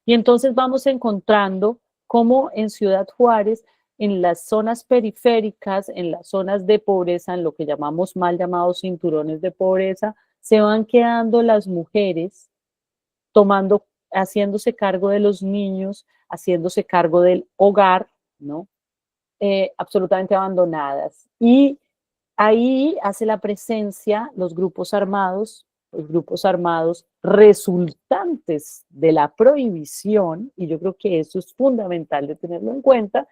Y entonces vamos encontrando cómo en Ciudad Juárez, en las zonas periféricas, en las zonas de pobreza, en lo que llamamos mal llamados cinturones de pobreza, se van quedando las mujeres tomando, haciéndose cargo de los niños, haciéndose cargo del hogar, ¿no? Absolutamente abandonadas. Y ahí hace la presencia los grupos armados resultantes de la prohibición, y yo creo que eso es fundamental de tenerlo en cuenta,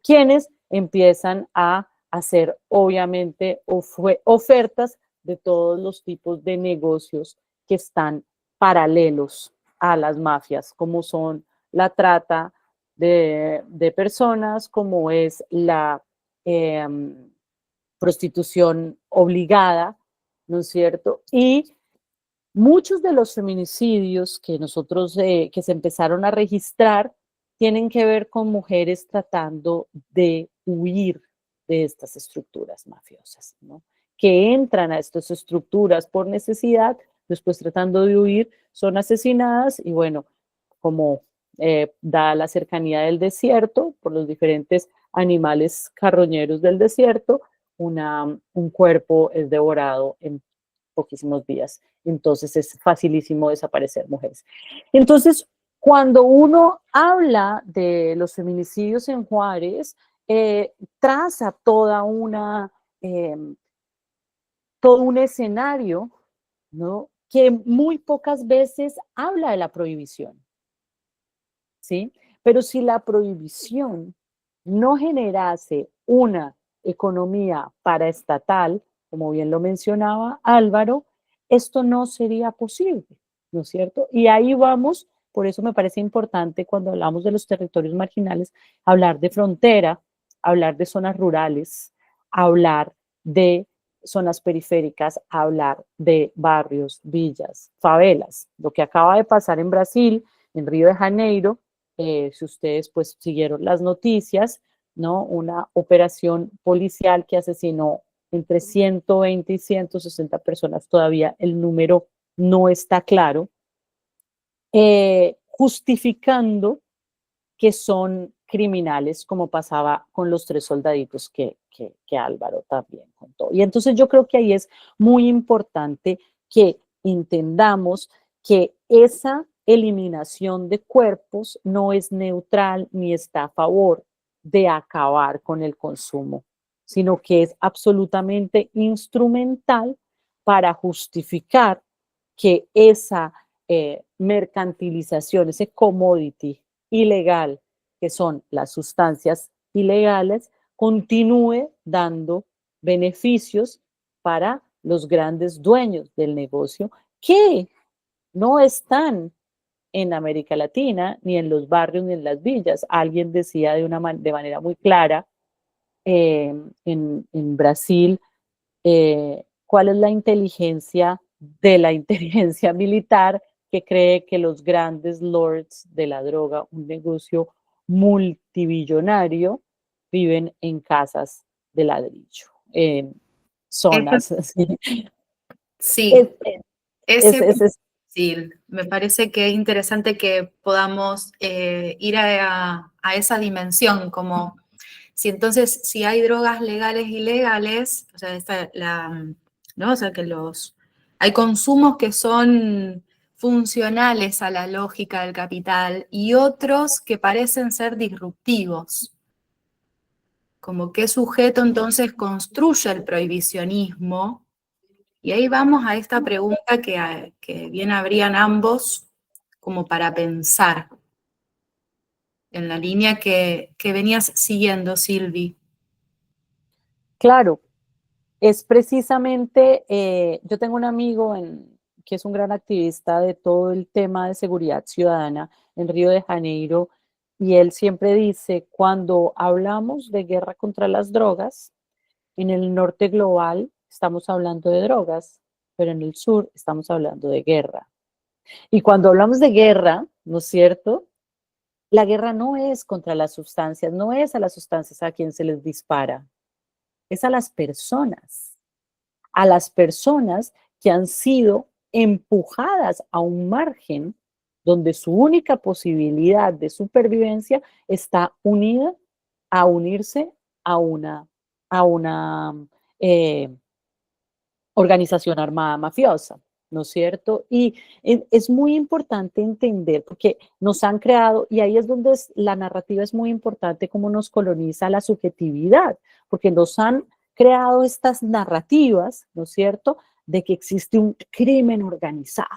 quienes empiezan a hacer obviamente ofertas de todos los tipos de negocios que están paralelos a las mafias, como son la trata de personas, como es la eh, prostitución obligada, ¿no es cierto? Y muchos de los feminicidios que nosotros, que se empezaron a registrar, tienen que ver con mujeres tratando de huir de estas estructuras mafiosas, ¿no? Que entran a estas estructuras por necesidad, después tratando de huir, son asesinadas y bueno, como dada la cercanía del desierto, por los diferentes animales carroñeros del desierto, un cuerpo es devorado en poquísimos días. Entonces es facilísimo desaparecer mujeres. Entonces, cuando uno habla de los feminicidios en Juárez, traza todo un escenario, ¿no? Que muy pocas veces habla de la prohibición, ¿sí? Pero si la prohibición no generase una economía paraestatal, como bien lo mencionaba Álvaro, esto no sería posible, ¿no es cierto? Y ahí vamos, por eso me parece importante cuando hablamos de los territorios marginales, hablar de frontera, hablar de zonas rurales, hablar de zonas periféricas, hablar de barrios, villas, favelas. Lo que acaba de pasar en Brasil, en Río de Janeiro, si ustedes pues siguieron las noticias, ¿no? Una operación policial que asesinó entre 120 y 160 personas, todavía el número no está claro, justificando que son criminales, como pasaba con los 3 soldaditos que Álvaro también contó. Y entonces yo creo que ahí es muy importante que entendamos que esa eliminación de cuerpos no es neutral ni está a favor de acabar con el consumo, sino que es absolutamente instrumental para justificar que esa mercantilización, ese commodity ilegal, que son las sustancias ilegales, continúe dando beneficios para los grandes dueños del negocio que no están en América Latina, ni en los barrios, ni en las villas. Alguien decía de manera muy clara en Brasil, ¿cuál es la inteligencia de la inteligencia militar que cree que los grandes lords de la droga, un negocio multibillonario, viven en casas de ladrillo, en zonas así? Sí, Es, ese es, es, sí, me parece que es interesante que podamos ir a esa dimensión, como si entonces, si hay drogas legales y ilegales, o sea, ¿no? O sea, que hay consumos que son funcionales a la lógica del capital y otros que parecen ser disruptivos. Como qué sujeto entonces construye el prohibicionismo. Y ahí vamos a esta pregunta que bien habrían ambos como para pensar en la línea que venías siguiendo, Silvi. claro, es precisamente, yo tengo un amigo que es un gran activista de todo el tema de seguridad ciudadana en Río de Janeiro, y él siempre dice, cuando hablamos de guerra contra las drogas, en el norte global estamos hablando de drogas, pero en el sur estamos hablando de guerra. Y cuando hablamos de guerra, ¿no es cierto? La guerra no es contra las sustancias, no es a las sustancias a quien se les dispara, es a las personas que han sido empujadas a un margen donde su única posibilidad de supervivencia está unida a unirse a una eh, organización armada mafiosa, ¿no es cierto? Y es muy importante entender, porque nos han creado, y ahí es donde la narrativa es muy importante, cómo nos coloniza la subjetividad, porque nos han creado estas narrativas, ¿no es cierto?, de que existe un crimen organizado,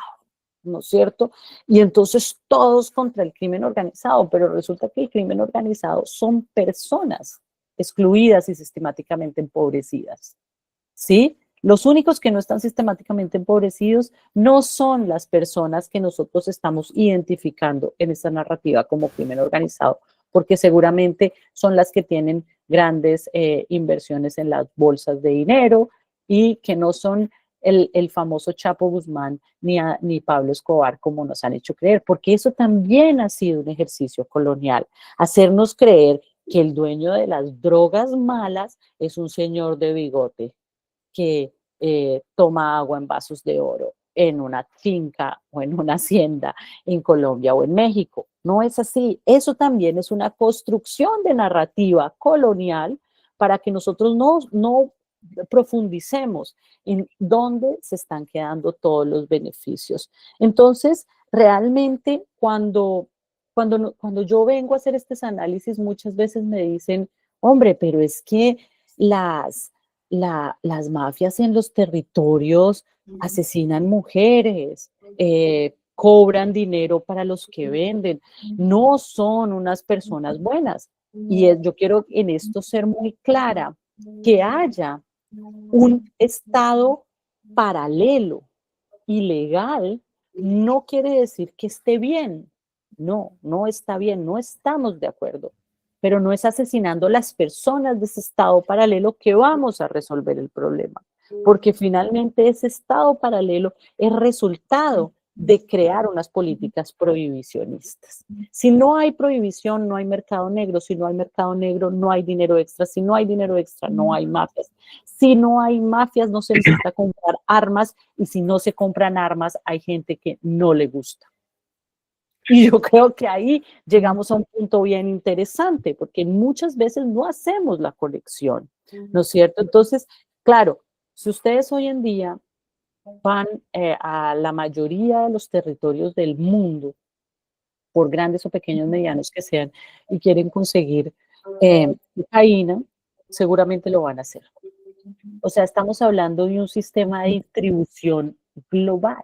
¿no es cierto? Y entonces todos contra el crimen organizado, pero resulta que el crimen organizado son personas excluidas y sistemáticamente empobrecidas, ¿sí? Los únicos que no están sistemáticamente empobrecidos no son las personas que nosotros estamos identificando en esta narrativa como crimen organizado, porque seguramente son las que tienen grandes inversiones en las bolsas de dinero y que no son el famoso Chapo Guzmán ni Pablo Escobar como nos han hecho creer, porque eso también ha sido un ejercicio colonial, hacernos creer que el dueño de las drogas malas es un señor de bigote que toma agua en vasos de oro en una finca o en una hacienda en Colombia o en México. No es así. Eso también es una construcción de narrativa colonial para que nosotros no profundicemos en dónde se están quedando todos los beneficios. Entonces, realmente cuando yo vengo a hacer estos análisis, muchas veces me dicen, hombre, pero es que las mafias en los territorios asesinan mujeres, cobran dinero para los que venden, no son unas personas buenas. Y yo quiero en esto ser muy clara, que haya un Estado paralelo, ilegal, no quiere decir que esté bien. No, no está bien, no estamos de acuerdo. Pero no es asesinando las personas de ese estado paralelo que vamos a resolver el problema, porque finalmente ese estado paralelo es resultado de crear unas políticas prohibicionistas. Si no hay prohibición, no hay mercado negro. Si no hay mercado negro, no hay dinero extra. Si no hay dinero extra, no hay mafias. Si no hay mafias, no se necesita comprar armas. Y si no se compran armas, hay gente que no le gusta. Y yo creo que ahí llegamos a un punto bien interesante, porque muchas veces no hacemos la conexión, ¿no es cierto? Entonces, claro, si ustedes hoy en día van a la mayoría de los territorios del mundo, por grandes o pequeños, medianos que sean, y quieren conseguir cocaína, seguramente lo van a hacer. O sea, estamos hablando de un sistema de distribución global.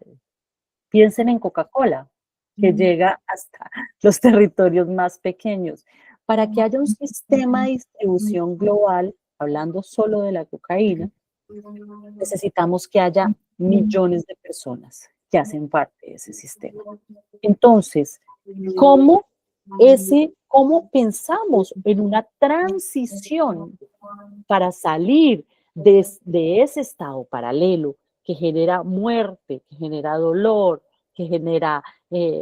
Piensen en Coca-Cola, que llega hasta los territorios más pequeños. Para que haya un sistema de distribución global, hablando solo de la cocaína, necesitamos que haya millones de personas que hacen parte de ese sistema. Entonces, ¿cómo pensamos en una transición para salir de ese estado paralelo que genera muerte, que genera dolor, que genera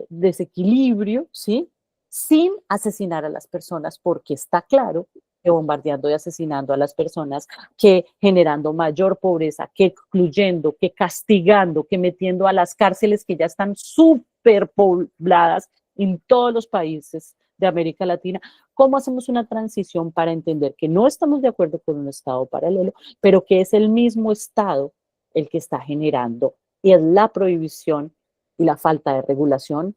desequilibrio, ¿sí? Sin asesinar a las personas, porque está claro que bombardeando y asesinando a las personas, que generando mayor pobreza, que excluyendo, que castigando, que metiendo a las cárceles que ya están súper pobladas en todos los países de América Latina. ¿Cómo hacemos una transición para entender que no estamos de acuerdo con un Estado paralelo, pero que es el mismo Estado el que está generando, y es la prohibición y la falta de regulación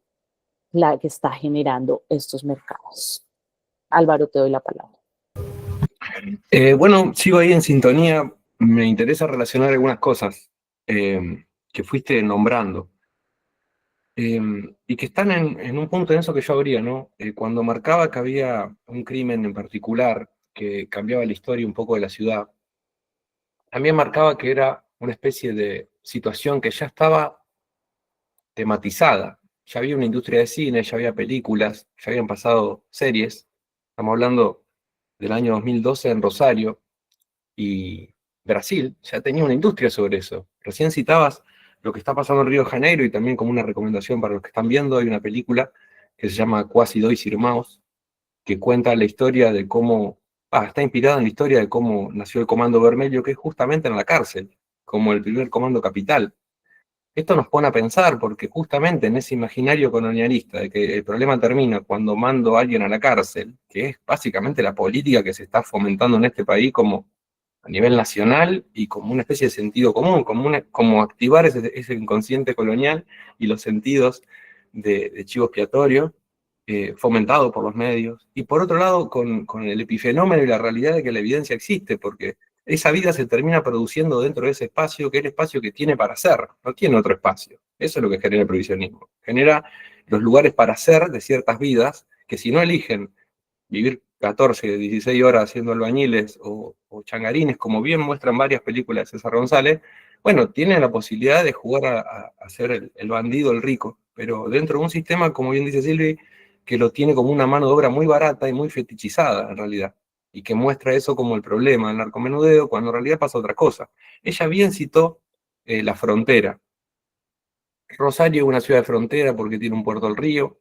la que está generando estos mercados? Álvaro, te doy la palabra. Bueno, sigo ahí en sintonía. Me interesa relacionar algunas cosas que fuiste nombrando y que están en un punto en eso que yo abría, ¿no? Cuando marcaba que había un crimen en particular que cambiaba la historia un poco de la ciudad, también marcaba que era una especie de situación que ya estaba tematizada. Ya había una industria de cine, ya había películas, ya habían pasado series. Estamos hablando del año 2012 en Rosario, y Brasil ya tenía una industria sobre eso. Recién citabas lo que está pasando en Río de Janeiro, y también como una recomendación para los que están viendo, hay una película que se llama Quasi Dois Irmãos, que cuenta la historia de cómo, está inspirada en la historia de cómo nació el Comando Vermelho, que es justamente en la cárcel, como el primer comando capital. esto nos pone a pensar, porque justamente en ese imaginario colonialista de que el problema termina cuando mando a alguien a la cárcel, que es básicamente la política que se está fomentando en este país como a nivel nacional y como una especie de sentido común, como activar ese inconsciente colonial y los sentidos de chivo expiatorio, fomentado por los medios. Y por otro lado, con el epifenómeno y la realidad de que la evidencia existe, porque esa vida se termina produciendo dentro de ese espacio, que es el espacio que tiene para ser, no tiene otro espacio. Eso es lo que genera el provisionismo. Genera los lugares para ser de ciertas vidas que si no eligen vivir 14, 16 horas haciendo albañiles o changarines, como bien muestran varias películas de César González, bueno, tienen la posibilidad de jugar a ser el bandido, el rico, pero dentro de un sistema, como bien dice Silvi, que lo tiene como una mano de obra muy barata y muy fetichizada en realidad, y que muestra eso como el problema del narcomenudeo, cuando en realidad pasa otra cosa. Ella bien citó la frontera. Rosario es una ciudad de frontera porque tiene un puerto al río,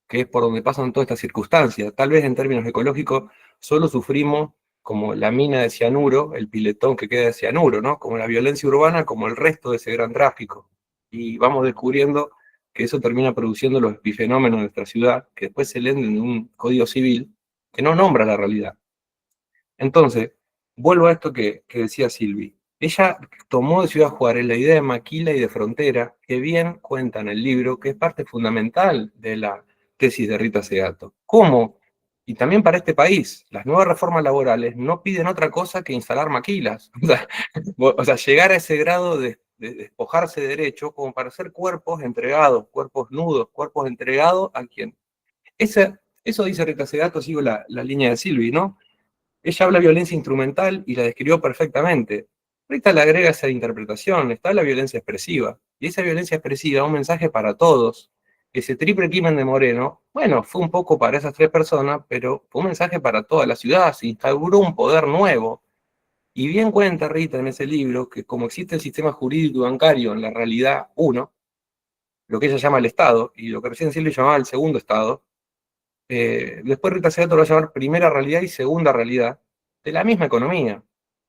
que es por donde pasan todas estas circunstancias. Tal vez en términos ecológicos solo sufrimos como la mina de cianuro, el piletón que queda de cianuro, ¿no? Como la violencia urbana, como el resto de ese gran tráfico. Y vamos descubriendo que eso termina produciendo los epifenómenos de nuestra ciudad, que después se leen en un código civil que no nombra la realidad. Entonces, vuelvo a esto que decía Silvi. Ella tomó de Ciudad Juárez la idea de maquila y de frontera, que bien cuenta en el libro, que es parte fundamental de la tesis de Rita Segato. ¿Cómo? Y también para este país, las nuevas reformas laborales no piden otra cosa que instalar maquilas. O sea, llegar a ese grado de despojarse de derechos como para ser cuerpos entregados, cuerpos nudos, cuerpos entregados a quien. Eso dice Rita Segato, sigo la línea de Silvi, ¿no? Ella habla de violencia instrumental y la describió perfectamente. Rita le agrega esa interpretación, está la violencia expresiva. Y esa violencia expresiva, un mensaje para todos. Ese triple crimen de Moreno, bueno, fue un poco para esas tres personas, pero fue un mensaje para toda la ciudad, se instauró un poder nuevo. Y bien cuenta Rita en ese libro que como existe el sistema jurídico y bancario en la realidad 1, lo que ella llama el Estado, y lo que recién Silvio llamaba el segundo Estado, después Rita Segato lo va a llamar primera realidad y segunda realidad de la misma economía,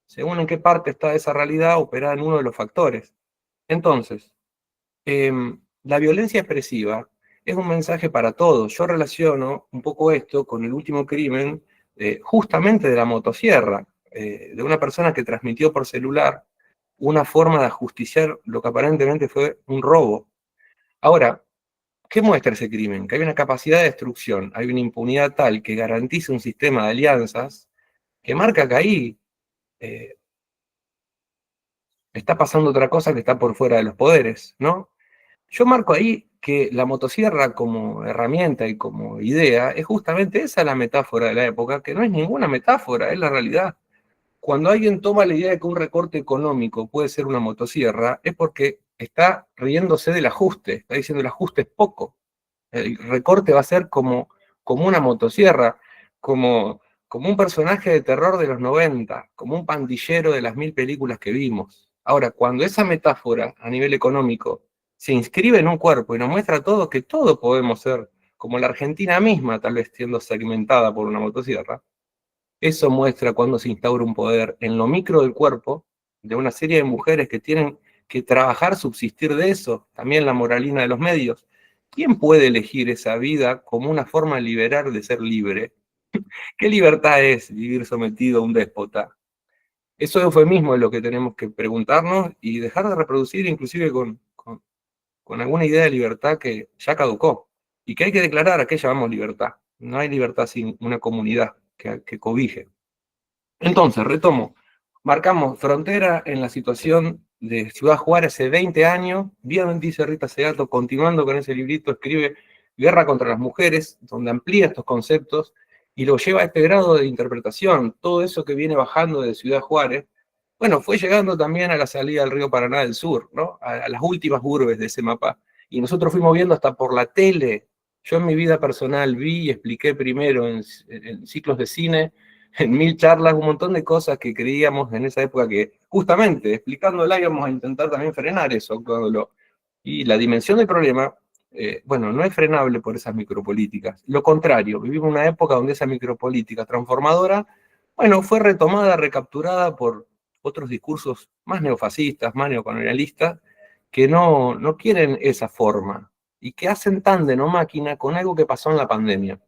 según en qué parte está esa realidad operada en uno de los factores. Entonces, la violencia expresiva es un mensaje para todos. Yo relaciono un poco esto con el último crimen justamente de la motosierra, de una persona que transmitió por celular una forma de ajusticiar lo que aparentemente fue un robo. Ahora, ¿qué muestra ese crimen? Que hay una capacidad de destrucción, hay una impunidad tal que garantiza un sistema de alianzas que marca que ahí está pasando otra cosa que está por fuera de los poderes, ¿no? Yo marco ahí que la motosierra como herramienta y como idea es justamente esa la metáfora de la época, que no es ninguna metáfora, es la realidad. Cuando alguien toma la idea de que un recorte económico puede ser una motosierra, es porque está riéndose del ajuste, está diciendo el ajuste es poco. El recorte va a ser como una motosierra, como un personaje de terror de los 90, como un pandillero de las 1000 películas que vimos. Ahora, cuando esa metáfora a nivel económico se inscribe en un cuerpo y nos muestra a todos que todos podemos ser, como la Argentina misma, tal vez siendo segmentada por una motosierra, eso muestra cuando se instaura un poder en lo micro del cuerpo de una serie de mujeres que tienen que trabajar, subsistir de eso, también la moralina de los medios. ¿Quién puede elegir esa vida como una forma de liberar de ser libre? ¿Qué libertad es vivir sometido a un déspota? Eso es eufemismo es lo que tenemos que preguntarnos y dejar de reproducir inclusive con alguna idea de libertad que ya caducó y que hay que declarar a qué llamamos libertad. No hay libertad sin una comunidad que cobije. Entonces, retomo, marcamos frontera en la situación de Ciudad Juárez hace 20 años, bien dice Rita Segato, continuando con ese librito, escribe Guerra contra las Mujeres, donde amplía estos conceptos y lo lleva a este grado de interpretación. Todo eso que viene bajando de Ciudad Juárez, bueno, fue llegando también a la salida del río Paraná del Sur, ¿no? A las últimas urbes de ese mapa. Y nosotros fuimos viendo hasta por la tele. Yo en mi vida personal vi y expliqué primero en ciclos de cine, en 1000 charlas, un montón de cosas que creíamos en esa época que, justamente, explicándola íbamos a intentar también frenar eso, actuándolo. Y la dimensión del problema, bueno, no es frenable por esas micropolíticas. Lo contrario, vivimos una época donde esa micropolítica transformadora, bueno, fue retomada, recapturada por otros discursos más neofascistas, más neocolonialistas, que no quieren esa forma y que hacen tándem o máquina con algo que pasó en la pandemia.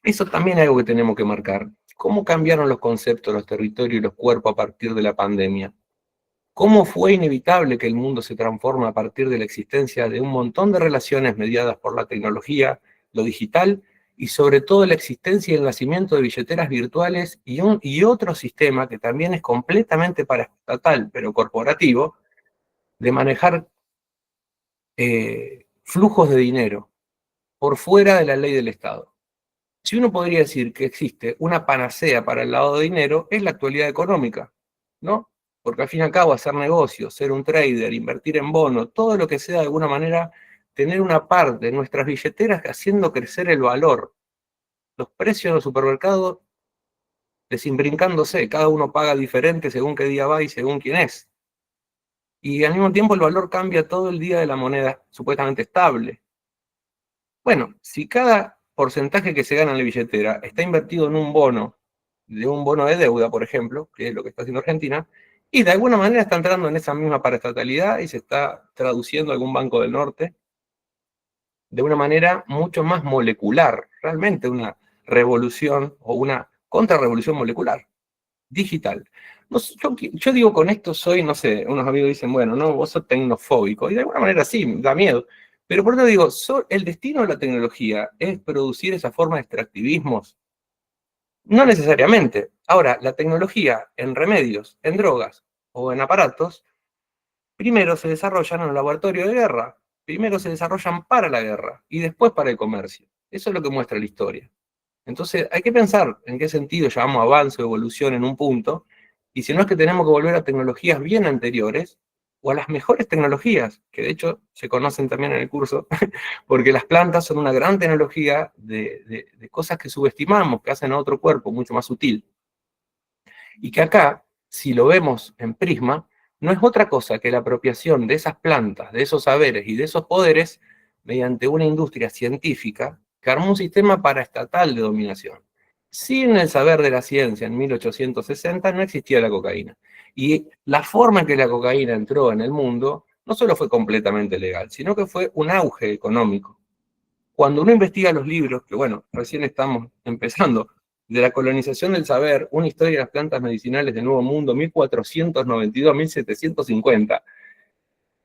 Eso también es algo que tenemos que marcar. ¿Cómo cambiaron los conceptos, los territorios y los cuerpos a partir de la pandemia? ¿Cómo fue inevitable que el mundo se transforme a partir de la existencia de un montón de relaciones mediadas por la tecnología, lo digital, y sobre todo la existencia y el nacimiento de billeteras virtuales y otro sistema que también es completamente paraestatal, pero corporativo, de manejar flujos de dinero por fuera de la ley del Estado? Si uno podría decir que existe una panacea para el lavado de dinero, es la actualidad económica, ¿no? Porque al fin y al cabo hacer negocios, ser un trader, invertir en bonos, todo lo que sea de alguna manera tener una parte de nuestras billeteras haciendo crecer el valor. Los precios en los supermercados desimbrincándose, cada uno paga diferente según qué día va y según quién es. Y al mismo tiempo el valor cambia todo el día de la moneda supuestamente estable. Bueno, si cada porcentaje que se gana en la billetera está invertido en un bono de deuda, por ejemplo, que es lo que está haciendo Argentina, y de alguna manera está entrando en esa misma paraestatalidad y se está traduciendo a algún banco del norte de una manera mucho más molecular, realmente una revolución o una contrarrevolución molecular, digital. No, yo digo con esto soy, no sé, unos amigos dicen, bueno, no, vos sos tecnofóbico, y de alguna manera sí, da miedo. Pero por eso digo, el destino de la tecnología es producir esa forma de extractivismos. No necesariamente. Ahora, la tecnología en remedios, en drogas o en aparatos, primero se desarrollan en un laboratorio de guerra. Primero se desarrollan para la guerra y después para el comercio. Eso es lo que muestra la historia. Entonces, hay que pensar en qué sentido llamamos avance o evolución en un punto, y si no es que tenemos que volver a tecnologías bien anteriores, o a las mejores tecnologías, que de hecho se conocen también en el curso, porque las plantas son una gran tecnología de cosas que subestimamos, que hacen a otro cuerpo mucho más sutil. Y que acá, si lo vemos en prisma, no es otra cosa que la apropiación de esas plantas, de esos saberes y de esos poderes, mediante una industria científica que armó un sistema paraestatal de dominación. Sin el saber de la ciencia en 1860 no existía la cocaína. Y la forma en que la cocaína entró en el mundo no solo fue completamente legal, sino que fue un auge económico. Cuando uno investiga los libros, que bueno, recién estamos empezando, de la colonización del saber, una historia de las plantas medicinales del Nuevo Mundo, 1492-1750,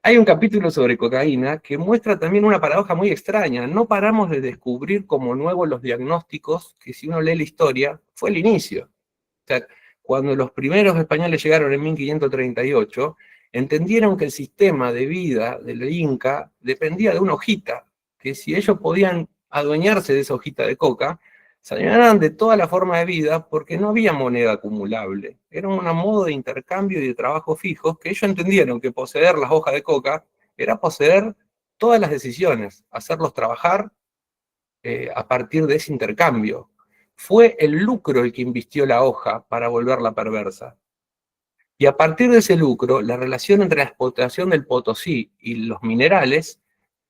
hay un capítulo sobre cocaína que muestra también una paradoja muy extraña. No paramos de descubrir como nuevos los diagnósticos, que si uno lee la historia, fue el inicio. O sea, cuando los primeros españoles llegaron en 1538, entendieron que el sistema de vida del Inca dependía de una hojita, que si ellos podían adueñarse de esa hojita de coca, se adueñaran de toda la forma de vida porque no había moneda acumulable. Era un modo de intercambio y de trabajo fijos que ellos entendieron que poseer las hojas de coca era poseer todas las decisiones, hacerlos trabajar a partir de ese intercambio. Fue el lucro el que invistió la hoja para volverla perversa. Y a partir de ese lucro, la relación entre la explotación del Potosí y los minerales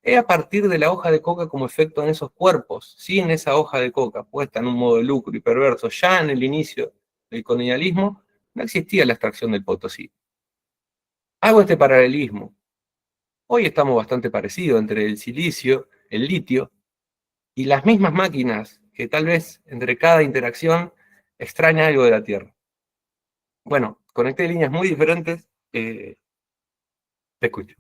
es a partir de la hoja de coca como efecto en esos cuerpos. Sin esa hoja de coca puesta en un modo de lucro y perverso, ya en el inicio del colonialismo, no existía la extracción del Potosí. Hago este paralelismo. Hoy estamos bastante parecidos entre el silicio, el litio, y las mismas máquinas que tal vez entre cada interacción extraña algo de la Tierra. Bueno, conecté líneas muy diferentes. Te escucho.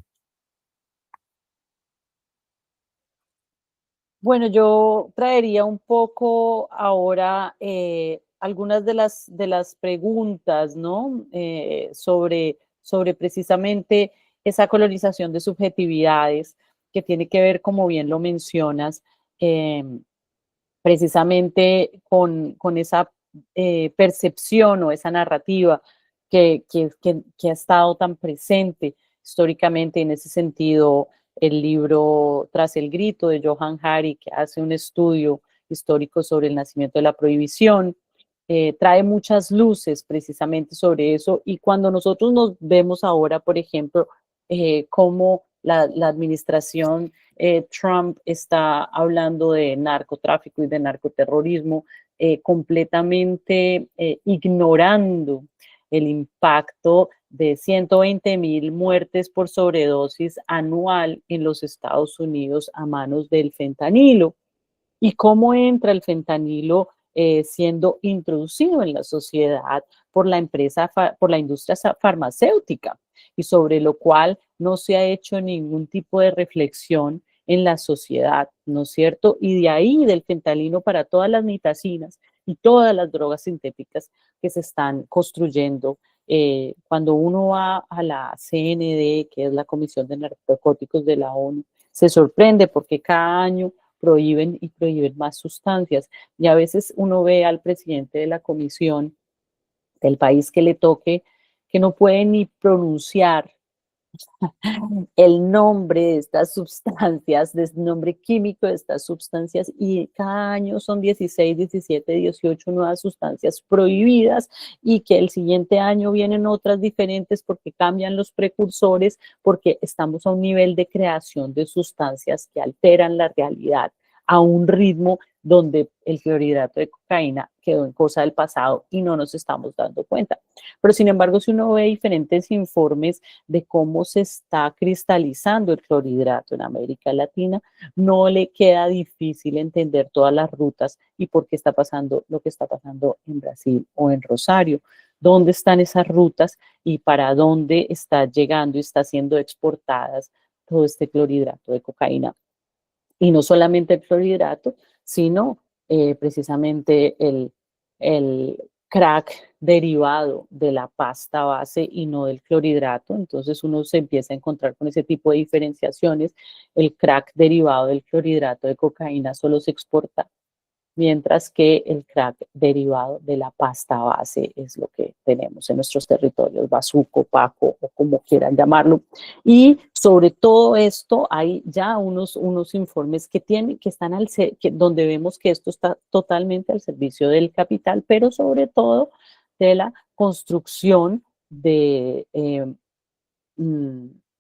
Bueno, yo traería un poco ahora algunas de las preguntas, ¿no? Sobre precisamente esa colonización de subjetividades que tiene que ver, como bien lo mencionas, eh, precisamente con esa percepción o esa narrativa que ha estado tan presente históricamente. En ese sentido, el libro Tras el grito de Johann Hari, que hace un estudio histórico sobre el nacimiento de la prohibición, trae muchas luces precisamente sobre eso. Y cuando nosotros nos vemos ahora, por ejemplo, cómo la administración Trump está hablando de narcotráfico y de narcoterrorismo, completamente ignorando el impacto de 120.000 muertes por sobredosis anual en los Estados Unidos a manos del fentanilo. ¿Y cómo entra el fentanilo siendo introducido en la sociedad por la por la industria farmacéutica? Y sobre lo cual no se ha hecho ningún tipo de reflexión en la sociedad, ¿no es cierto? Y de ahí del fentanilo para todas las nitacinas y todas las drogas sintéticas que se están construyendo. Cuando uno va a la CND, que es la Comisión de Narcóticos de la ONU, se sorprende porque cada año prohíben y prohíben más sustancias. Y a veces uno ve al presidente de la comisión del país que le toque que no puede ni pronunciar el nombre de estas sustancias, del nombre químico de estas sustancias, y cada año son 16, 17, 18 nuevas sustancias prohibidas, y que el siguiente año vienen otras diferentes porque cambian los precursores, porque estamos a un nivel de creación de sustancias que alteran la realidad a un ritmo donde el clorhidrato de cocaína quedó en cosa del pasado y no nos estamos dando cuenta. Pero sin embargo, si uno ve diferentes informes de cómo se está cristalizando el clorhidrato en América Latina, no le queda difícil entender todas las rutas y por qué está pasando lo que está pasando en Brasil o en Rosario. ¿Dónde están esas rutas y para dónde está llegando y está siendo exportadas todo este clorhidrato de cocaína? Y no solamente el clorhidrato, sino precisamente el crack derivado de la pasta base y no del clorhidrato. Entonces uno se empieza a encontrar con ese tipo de diferenciaciones. El crack derivado del clorhidrato de cocaína solo se exporta, mientras que el crack derivado de la pasta base es lo que tenemos en nuestros territorios, bazuco, paco o como quieran llamarlo. Y sobre todo esto hay ya unos informes que están donde vemos que esto está totalmente al servicio del capital, pero sobre todo de la construcción de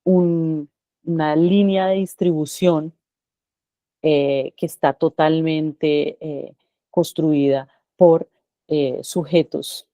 una línea de distribución que está totalmente construida por sujetos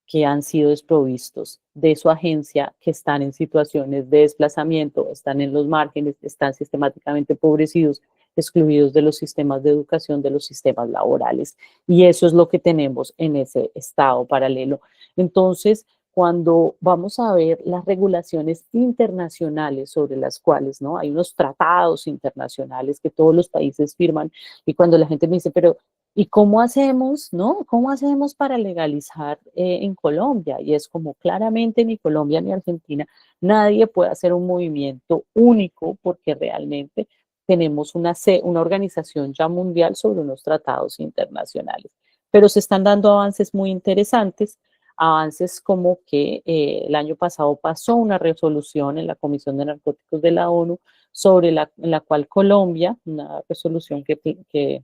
que han sido desprovistos de su agencia, que están en situaciones de desplazamiento, están en los márgenes, están sistemáticamente empobrecidos, excluidos de los sistemas de educación, de los sistemas laborales. Y eso es lo que tenemos en ese estado paralelo. Entonces, cuando vamos a ver las regulaciones internacionales sobre las cuales, ¿no? Hay unos tratados internacionales que todos los países firman, y cuando la gente me dice, pero ¿y cómo hacemos, no? ¿Cómo hacemos para legalizar en Colombia? Y es como claramente ni Colombia ni Argentina, nadie puede hacer un movimiento único porque realmente tenemos una organización ya mundial sobre unos tratados internacionales. Pero se están dando avances muy interesantes, avances como que el año pasado pasó una resolución en la Comisión de Narcóticos de la ONU sobre en la cual Colombia, una resolución que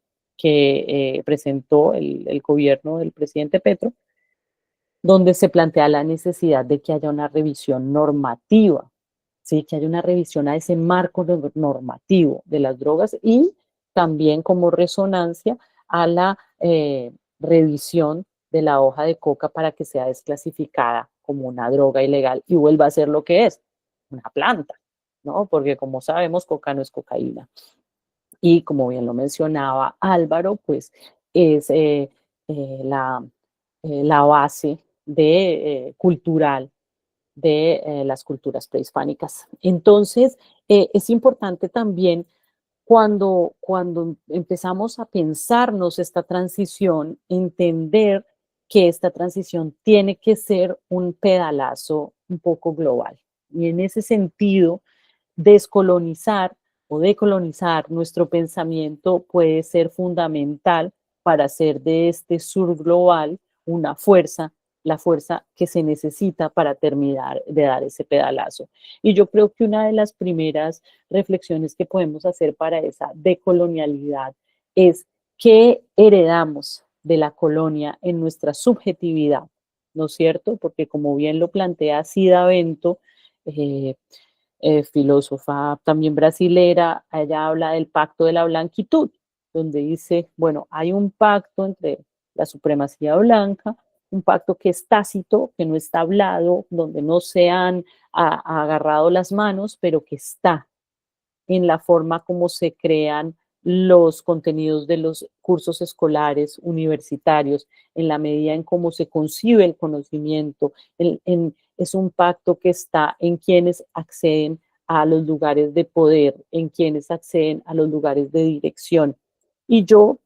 presentó el gobierno del presidente Petro, donde se plantea la necesidad de que haya una revisión normativa, ¿sí? Que haya una revisión a ese marco normativo de las drogas y también como resonancia a la revisión de la hoja de coca para que sea desclasificada como una droga ilegal y vuelva a ser lo que es, una planta, ¿no? Porque como sabemos, coca no es cocaína. Y como bien lo mencionaba Álvaro, pues es la base cultural de las culturas prehispánicas. Entonces, es importante también cuando empezamos a pensarnos esta transición, entender que esta transición tiene que ser un pedalazo un poco global. Y en ese sentido, descolonizar o decolonizar nuestro pensamiento puede ser fundamental para hacer de este sur global una fuerza, la fuerza que se necesita para terminar de dar ese pedalazo. Y yo creo que una de las primeras reflexiones que podemos hacer para esa decolonialidad es qué heredamos de la colonia en nuestra subjetividad, ¿no es cierto? Porque como bien lo plantea Cida Bento, filósofa también brasilera, ella habla del pacto de la blanquitud, donde dice, bueno, hay un pacto entre la supremacía blanca, un pacto que es tácito, que no está hablado, donde no se han agarrado las manos, pero que está en la forma como se crean los contenidos de los cursos escolares universitarios, en la medida en cómo se concibe el conocimiento. Es un pacto que está en quienes acceden a los lugares de poder, en quienes acceden a los lugares de dirección. Y yo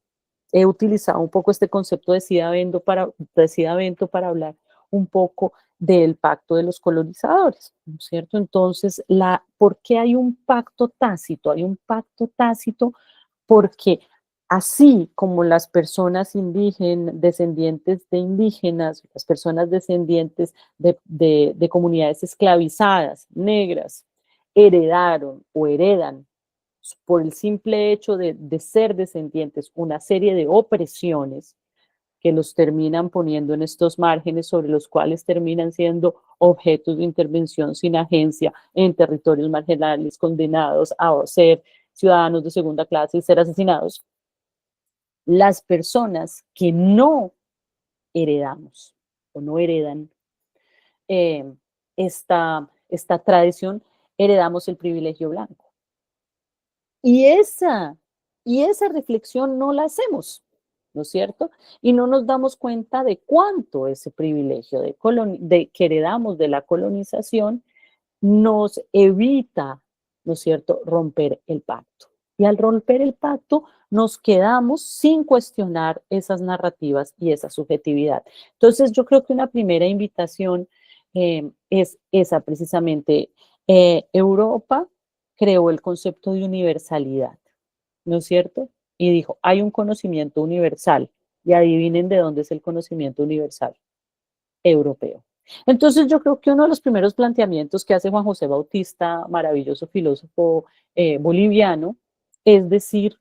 he utilizado un poco este concepto de Sida Bento para hablar un poco del pacto de los colonizadores, ¿no es cierto? Entonces, ¿por qué hay un pacto tácito? Hay un pacto tácito porque así como las personas indígenas, descendientes de indígenas, las personas descendientes de comunidades esclavizadas, negras, heredaron o heredan por el simple hecho de ser descendientes una serie de opresiones que los terminan poniendo en estos márgenes sobre los cuales terminan siendo objetos de intervención sin agencia en territorios marginales, condenados a ser ciudadanos de segunda clase y ser asesinados. Las personas que no heredamos o no heredan esta tradición, heredamos el privilegio blanco. Y esa reflexión no la hacemos, ¿no es cierto? Y no nos damos cuenta de cuánto ese privilegio que heredamos de la colonización nos evita, ¿no es cierto?, romper el pacto. Y al romper el pacto nos quedamos sin cuestionar esas narrativas y esa subjetividad. Entonces yo creo que una primera invitación es esa precisamente. Europa creó el concepto de universalidad, ¿no es cierto? Y dijo, hay un conocimiento universal. Y adivinen de dónde es el conocimiento universal. Europeo. Entonces yo creo que uno de los primeros planteamientos que hace Juan José Bautista, maravilloso filósofo boliviano, es decir,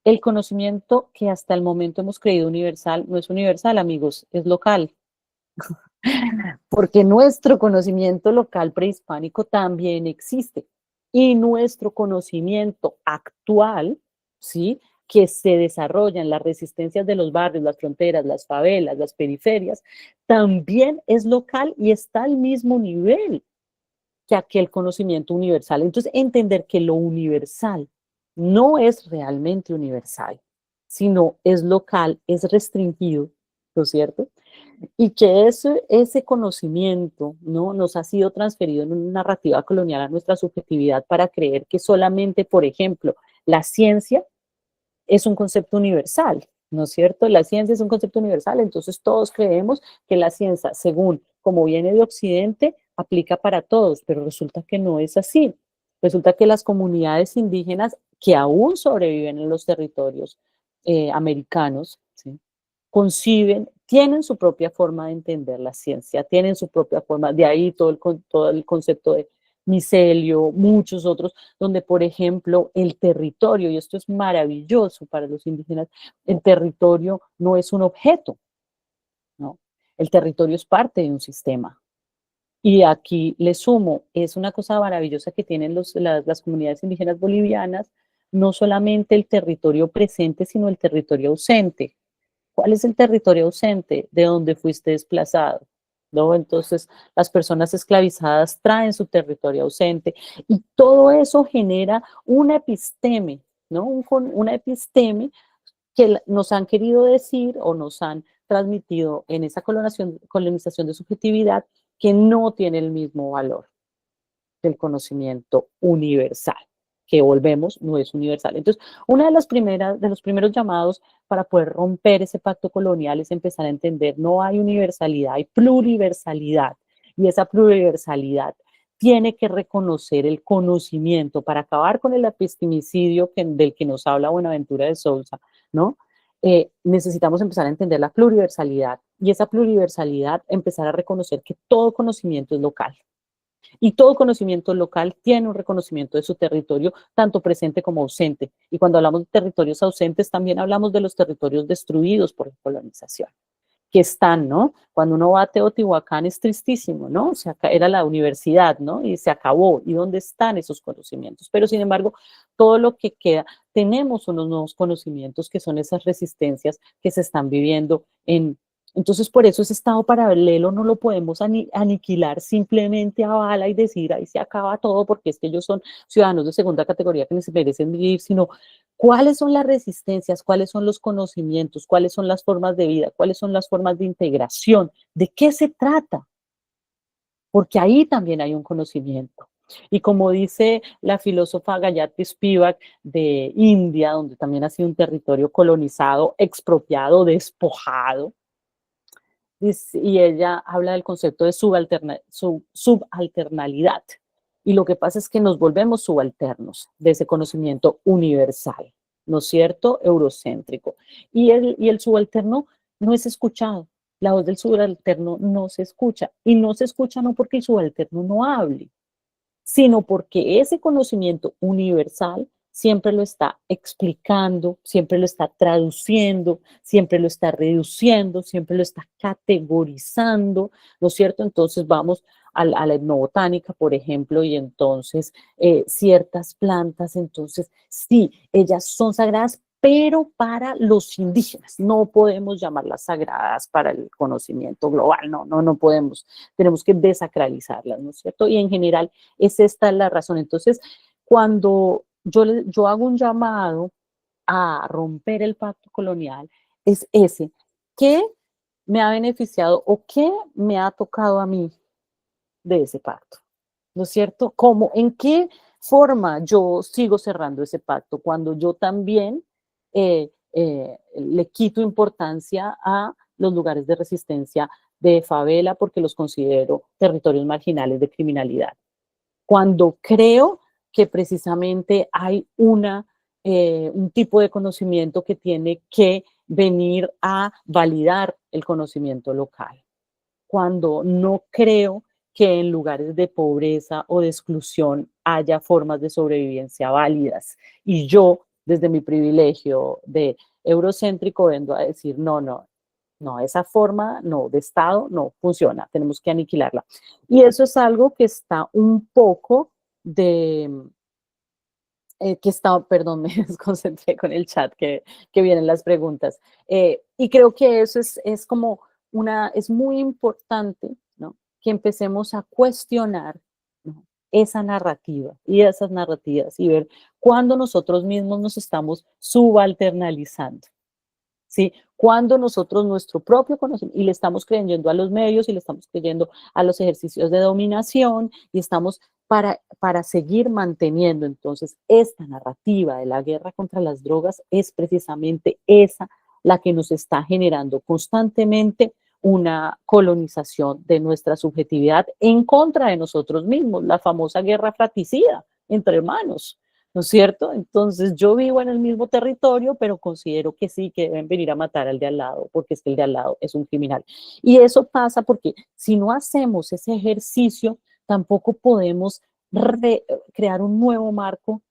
el conocimiento que hasta el momento hemos creído universal no es universal, amigos, es local. Porque nuestro conocimiento local prehispánico también existe. Y nuestro conocimiento actual, ¿sí?, que se desarrolla en las resistencias de los barrios, las fronteras, las favelas, las periferias, también es local y está al mismo nivel que aquel conocimiento universal. Entonces, entender que lo universal no es realmente universal, sino es local, es restringido, ¿no es cierto? Y que ese conocimiento, ¿no?, nos ha sido transferido en una narrativa colonial a nuestra subjetividad para creer que solamente, por ejemplo, la ciencia es un concepto universal, ¿no es cierto? La ciencia es un concepto universal, entonces todos creemos que la ciencia, según como viene de Occidente, aplica para todos, pero resulta que no es así. Resulta que las comunidades indígenas que aún sobreviven en los territorios americanos, ¿sí?, conciben, tienen su propia forma de entender la ciencia, tienen su propia forma, de ahí todo el concepto de micelio, muchos otros, donde, por ejemplo, el territorio, y esto es maravilloso para los indígenas, el territorio no es un objeto, ¿no? El territorio es parte de un sistema. Y aquí le sumo, es una cosa maravillosa que tienen las comunidades indígenas bolivianas, no solamente el territorio presente, sino el territorio ausente. ¿Cuál es el territorio ausente? De donde fuiste desplazado, ¿no? Entonces, las personas esclavizadas traen su territorio ausente y todo eso genera una episteme, ¿no? Una episteme que nos han querido decir o nos han transmitido en esa colonización de subjetividad que no tiene el mismo valor del conocimiento universal, que volvemos, no es universal. Entonces, una de los primeros llamados para poder romper ese pacto colonial es empezar a entender, no hay universalidad, hay pluriversalidad, y esa pluriversalidad tiene que reconocer el conocimiento para acabar con el epistemicidio del que nos habla Buenaventura de Sousa, ¿no? Necesitamos empezar a entender la pluriversalidad, y esa pluriversalidad empezar a reconocer que todo conocimiento es local. Y todo conocimiento local tiene un reconocimiento de su territorio, tanto presente como ausente. Y cuando hablamos de territorios ausentes, también hablamos de los territorios destruidos por la colonización, que están, ¿no? Cuando uno va a Teotihuacán es tristísimo, ¿no? O sea, era la universidad, ¿no? Y se acabó. ¿Y dónde están esos conocimientos? Pero, sin embargo, todo lo que queda, tenemos unos nuevos conocimientos que son esas resistencias que se están viviendo en Entonces, por eso ese estado paralelo no lo podemos aniquilar simplemente a bala y decir, ahí se acaba todo porque es que ellos son ciudadanos de segunda categoría que ni se merecen vivir, sino cuáles son las resistencias, cuáles son los conocimientos, cuáles son las formas de vida, cuáles son las formas de integración, de qué se trata, porque ahí también hay un conocimiento. Y como dice la filósofa Gayatri Spivak de India, donde también ha sido un territorio colonizado, expropiado, despojado, y ella habla del concepto de subalternalidad. Y lo que pasa es que nos volvemos subalternos de ese conocimiento universal, ¿no es cierto? Eurocéntrico. Y el subalterno no es escuchado. La voz del subalterno no se escucha. Y no se escucha no porque el subalterno no hable, sino porque ese conocimiento universal siempre lo está explicando, siempre lo está traduciendo, siempre lo está reduciendo, siempre lo está categorizando, ¿no es cierto? Entonces vamos a la etnobotánica, por ejemplo, y entonces ciertas plantas, entonces sí, ellas son sagradas, pero para los indígenas. No podemos llamarlas sagradas para el conocimiento global, no podemos. Tenemos que desacralizarlas, ¿no es cierto? Y en general es esta la razón. Entonces, cuando yo hago un llamado a romper el pacto colonial, es ese. ¿Qué me ha beneficiado o qué me ha tocado a mí de ese pacto? ¿No es cierto? ¿Cómo, en qué forma yo sigo cerrando ese pacto? Cuando yo también le quito importancia a los lugares de resistencia de favela porque los considero territorios marginales de criminalidad. Cuando creo que precisamente hay un tipo de conocimiento que tiene que venir a validar el conocimiento local. Cuando no creo que en lugares de pobreza o de exclusión haya formas de sobrevivencia válidas. Y yo, desde mi privilegio de eurocéntrico, vengo a decir, no, esa forma no, de Estado no funciona, tenemos que aniquilarla. Y eso es algo que está un poco perdón, me desconcentré con el chat que vienen las preguntas. Y creo que eso es como es muy importante, ¿no? Que empecemos a cuestionar, ¿no? Esa narrativa y esas narrativas y ver cuándo nosotros mismos nos estamos subalternalizando. ¿Sí? Cuando nosotros nuestro propio conocimiento, y le estamos creyendo a los medios, y le estamos creyendo a los ejercicios de dominación, y estamos para seguir manteniendo entonces esta narrativa de la guerra contra las drogas, es precisamente esa la que nos está generando constantemente una colonización de nuestra subjetividad en contra de nosotros mismos, la famosa guerra fratricida entre hermanos, ¿no es cierto? Entonces yo vivo en el mismo territorio, pero considero que sí, que deben venir a matar al de al lado, porque es que el de al lado es un criminal. Y eso pasa porque si no hacemos ese ejercicio, tampoco podemos crear un nuevo marco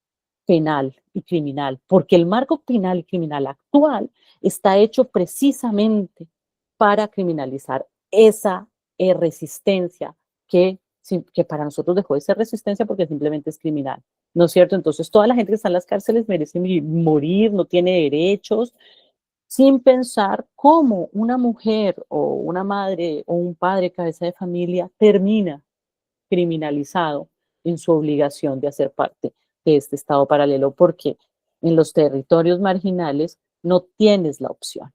penal y criminal, porque el marco penal y criminal actual está hecho precisamente para criminalizar esa resistencia que para nosotros dejó de ser resistencia porque simplemente es criminal, ¿no es cierto? Entonces toda la gente que está en las cárceles merece morir, no tiene derechos, sin pensar cómo una mujer o una madre o un padre cabeza de familia termina criminalizado en su obligación de hacer parte de este estado paralelo, porque en los territorios marginales no tienes la opción,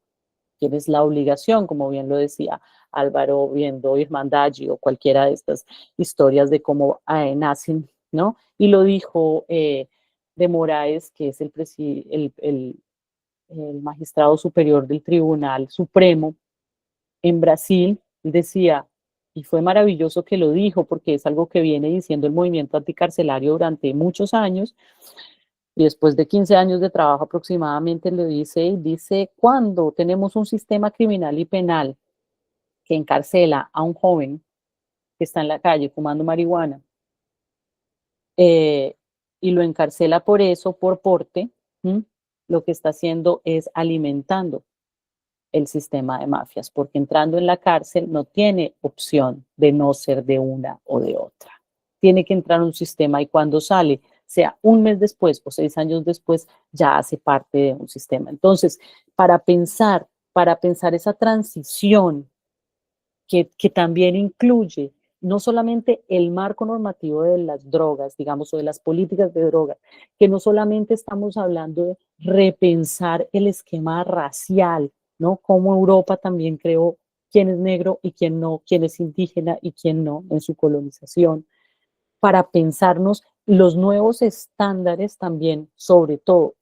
tienes la obligación, como bien lo decía Álvaro viendo Irmandaji o cualquiera de estas historias de cómo nacen, ¿no? Y lo dijo de Moraes, que es el magistrado superior del Tribunal Supremo en Brasil, decía, y fue maravilloso que lo dijo, porque es algo que viene diciendo el movimiento anticarcelario durante muchos años, y después de 15 años de trabajo aproximadamente lo dice, cuando tenemos un sistema criminal y penal que encarcela a un joven que está en la calle fumando marihuana, y lo encarcela por eso, por porte, lo que está haciendo es alimentando el sistema de mafias, porque entrando en la cárcel no tiene opción de no ser de una o de otra. Tiene que entrar en un sistema y cuando sale, sea un mes después o 6 años después, ya hace parte de un sistema. Entonces, para pensar para pensar esa transición que también incluye no solamente el marco normativo de las drogas, digamos, o de las políticas de drogas, que no solamente estamos hablando de repensar el esquema racial, ¿no? Cómo Europa también creó quién es negro y quién no, quién es indígena y quién no en su colonización, para pensarnos los nuevos estándares también, sobre todo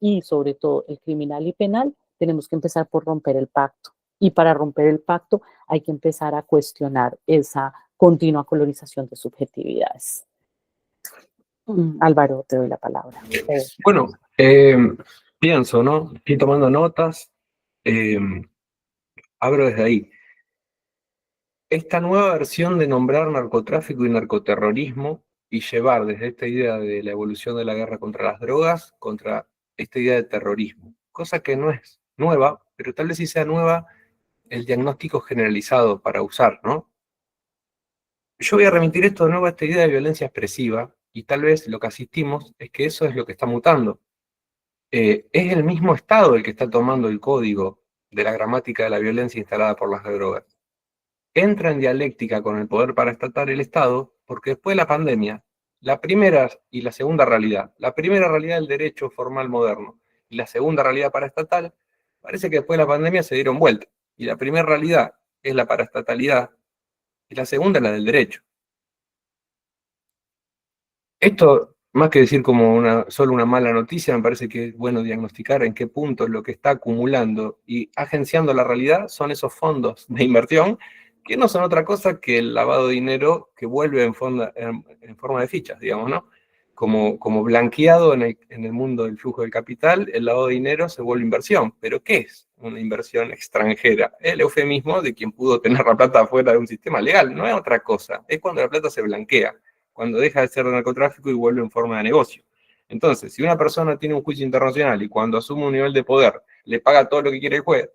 el criminal y penal, tenemos que empezar por romper el pacto. Y para romper el pacto hay que empezar a cuestionar esa continua colonización de subjetividades. Álvaro, te doy la palabra. Bueno, pienso, ¿no? Estoy tomando notas, abro desde ahí. Esta nueva versión de nombrar narcotráfico y narcoterrorismo y llevar desde esta idea de la evolución de la guerra contra las drogas, contra esta idea de terrorismo, cosa que no es nueva, pero tal vez sí sea nueva el diagnóstico generalizado para usar, ¿no? Yo voy a remitir esto de nuevo a esta idea de violencia expresiva, y tal vez lo que asistimos es que eso es lo que está mutando. Es el mismo Estado el que está tomando el código de la gramática de la violencia instalada por las drogas. Entra en dialéctica con el poder paraestatal el Estado, porque después de la pandemia, la primera y la segunda realidad, la primera realidad del derecho formal moderno y la segunda realidad paraestatal, parece que después de la pandemia se dieron vuelta. Y la primera realidad es la paraestatalidad y la segunda es la del derecho. Esto, más que decir como solo una mala noticia, me parece que es bueno diagnosticar en qué punto lo que está acumulando y agenciando la realidad son esos fondos de inversión que no son otra cosa que el lavado de dinero que vuelve en forma de fichas, digamos, ¿no? Como blanqueado en el mundo del flujo del capital, el lavado de dinero se vuelve inversión. ¿Pero qué es una inversión extranjera? El eufemismo de quien pudo tener la plata fuera de un sistema legal, no es otra cosa, es cuando la plata se blanquea, cuando deja de ser de narcotráfico y vuelve en forma de negocio. Entonces, si una persona tiene un juicio internacional y cuando asume un nivel de poder le paga todo lo que quiere el juez,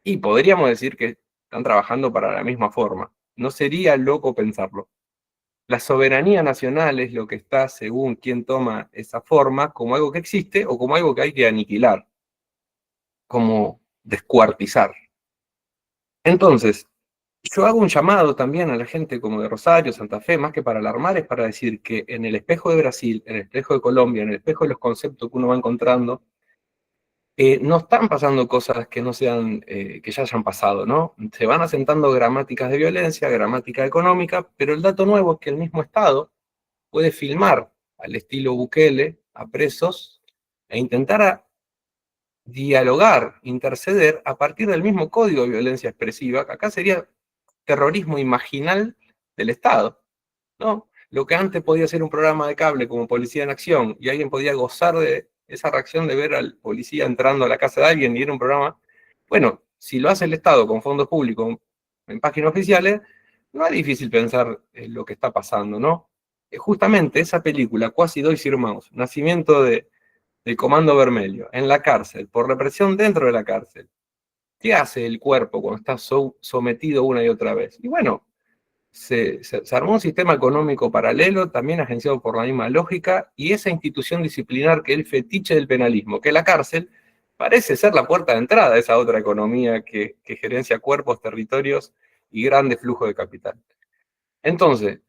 y podríamos decir que están trabajando para la misma forma. No sería loco pensarlo. La soberanía nacional es lo que está, según quien toma esa forma, como algo que existe o como algo que hay que aniquilar, como descuartizar. Entonces, yo hago un llamado también a la gente como de Rosario, Santa Fe, más que para alarmar, es para decir que en el espejo de Brasil, en el espejo de Colombia, en el espejo de los conceptos que uno va encontrando, no están pasando cosas que no sean, que ya hayan pasado, ¿no? Se van asentando gramáticas de violencia, gramática económica, pero el dato nuevo es que el mismo Estado puede filmar al estilo Bukele a presos e intentar dialogar, interceder a partir del mismo código de violencia expresiva, que acá sería terrorismo imaginal del Estado, ¿no? Lo que antes podía ser un programa de cable como Policía en Acción y alguien podía gozar de esa reacción de ver al policía entrando a la casa de alguien y era un programa, bueno, si lo hace el Estado con fondos públicos en páginas oficiales, no es difícil pensar en lo que está pasando, ¿no? Justamente esa película, Quasi Dois Irmãos, nacimiento del Comando Vermelho, en la cárcel, por represión dentro de la cárcel. ¿Qué hace el cuerpo cuando está sometido una y otra vez? Y bueno, se armó un sistema económico paralelo, también agenciado por la misma lógica, y esa institución disciplinar que es el fetiche del penalismo, que la cárcel parece ser la puerta de entrada a esa otra economía que gerencia cuerpos, territorios y grandes flujos de capital. Entonces,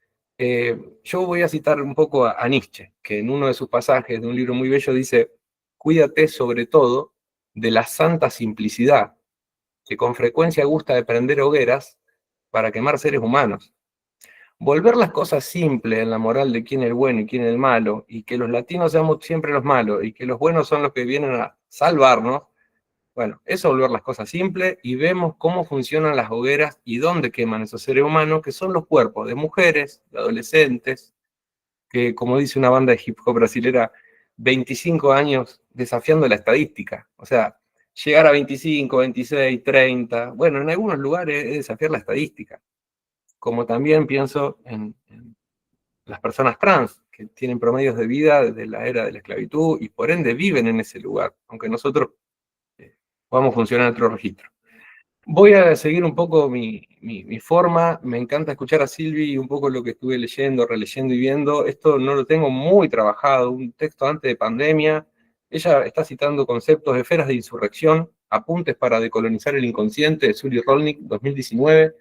yo voy a citar un poco a Nietzsche, que en uno de sus pasajes de un libro muy bello dice: cuídate sobre todo de la santa simplicidad, que con frecuencia gusta de prender hogueras para quemar seres humanos. Volver las cosas simples en la moral de quién es el bueno y quién es el malo, y que los latinos seamos siempre los malos, y que los buenos son los que vienen a salvarnos, bueno, eso volver las cosas simples, y vemos cómo funcionan las hogueras y dónde queman esos seres humanos, que son los cuerpos de mujeres, de adolescentes, que como dice una banda de hip hop brasilera, 25 años desafiando la estadística. O sea, llegar a 25, 26, 30, bueno, en algunos lugares es desafiar la estadística. Como también pienso en las personas trans, que tienen promedios de vida desde la era de la esclavitud y por ende viven en ese lugar, aunque nosotros podamos funcionar en otro registro. Voy a seguir un poco mi forma. Me encanta escuchar a Silvi y un poco lo que estuve leyendo, releyendo y viendo. Esto no lo tengo muy trabajado, un texto antes de pandemia. Ella está citando conceptos de esferas de insurrección, Apuntes para decolonizar el inconsciente, de Sully Rolnick, 2019.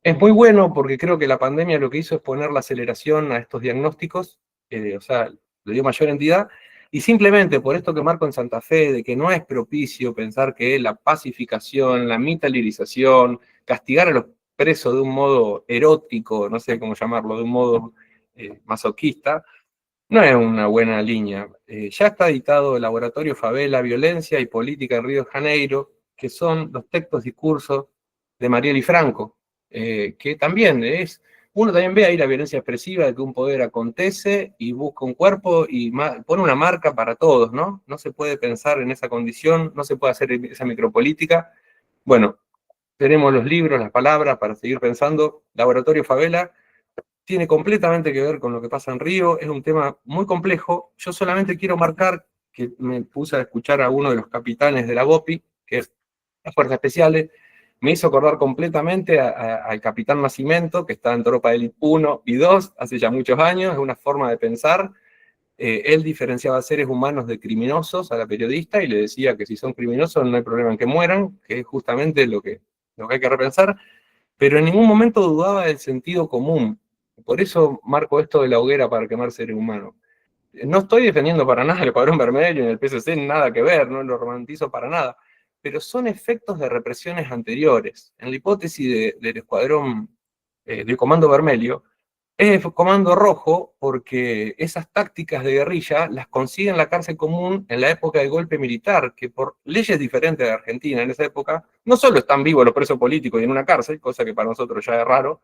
Es muy bueno porque creo que la pandemia lo que hizo es poner la aceleración a estos diagnósticos, o sea, le dio mayor entidad, y simplemente por esto que marco en Santa Fe, de que no es propicio pensar que la pacificación, la militarización, castigar a los presos de un modo erótico, no sé cómo llamarlo, de un modo masoquista, no es una buena línea. Ya está editado el Laboratorio Favela, Violencia y Política en Río de Janeiro, que son los textos discursos de Marielle Franco, que también uno también ve ahí la violencia expresiva de que un poder acontece y busca un cuerpo y pone una marca para todos, ¿no? No se puede pensar en esa condición, no se puede hacer esa micropolítica. Bueno, tenemos los libros, las palabras para seguir pensando. Laboratorio Favela tiene completamente que ver con lo que pasa en Río, es un tema muy complejo. Yo solamente quiero marcar que me puse a escuchar a uno de los capitanes de la BOPI, que es las Fuerzas Especiales, me hizo acordar completamente al capitán Nascimento, que está en Tropa Élite 1 y 2, hace ya muchos años, es una forma de pensar. Él diferenciaba seres humanos de criminosos a la periodista y le decía que si son criminosos no hay problema en que mueran, que es justamente lo que hay que repensar, pero en ningún momento dudaba del sentido común. Por eso marco esto de la hoguera para quemar seres humanos. No estoy defendiendo para nada el Escuadrón Vermelho ni el PSC, nada que ver, no lo romantizo para nada, pero son efectos de represiones anteriores. En la hipótesis del Escuadrón, del Comando Vermelho, es Comando Rojo porque esas tácticas de guerrilla las consigue en la cárcel común en la época del golpe militar, que por leyes diferentes de Argentina en esa época, no solo están vivos los presos políticos y en una cárcel, cosa que para nosotros ya es raro,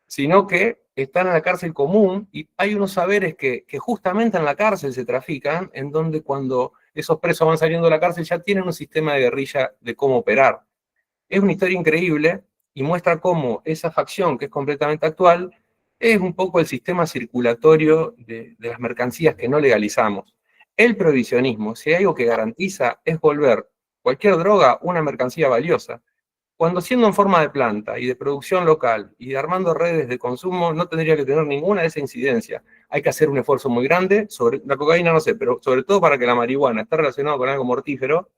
sino que están en la cárcel común y hay unos saberes que justamente en la cárcel se trafican, en donde cuando esos presos van saliendo de la cárcel ya tienen un sistema de guerrilla de cómo operar. Es una historia increíble y muestra cómo esa facción, que es completamente actual, es un poco el sistema circulatorio de las mercancías que no legalizamos. El prohibicionismo, si hay algo que garantiza, es volver cualquier droga una mercancía valiosa. Cuando siendo en forma de planta y de producción local y de armando redes de consumo, no tendría que tener ninguna de esa incidencia. Hay que hacer un esfuerzo muy grande, sobre la cocaína no sé, pero sobre todo para que la marihuana esté relacionada con algo mortífero.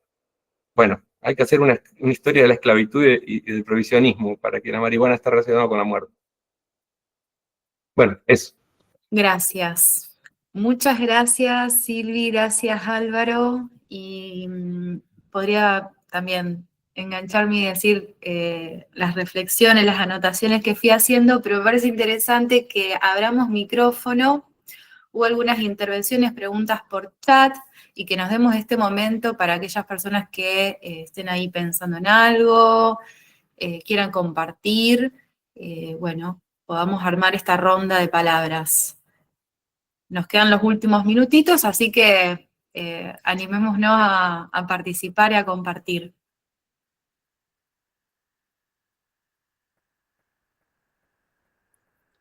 Bueno, hay que hacer una historia de la esclavitud y del provisionismo para que la marihuana esté relacionada con la muerte. Bueno, eso. Gracias. Muchas gracias, Silvi, gracias, Álvaro. Y podría también engancharme y decir las reflexiones, las anotaciones que fui haciendo, pero me parece interesante que abramos micrófono. Hubo algunas intervenciones, preguntas por chat, y que nos demos este momento para aquellas personas que estén ahí pensando en algo, quieran compartir, bueno, podamos armar esta ronda de palabras. Nos quedan los últimos minutitos, así que animémonos a participar y a compartir.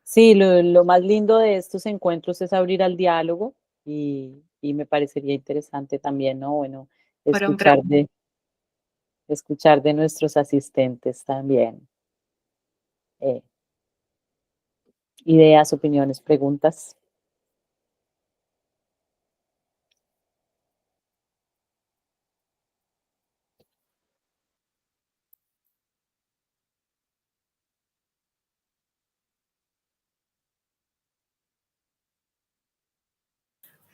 Sí, lo más lindo de estos encuentros es abrir al diálogo y me parecería interesante también, ¿no? Bueno, Fueron escuchar de nuestros asistentes también. Ideas, opiniones, preguntas.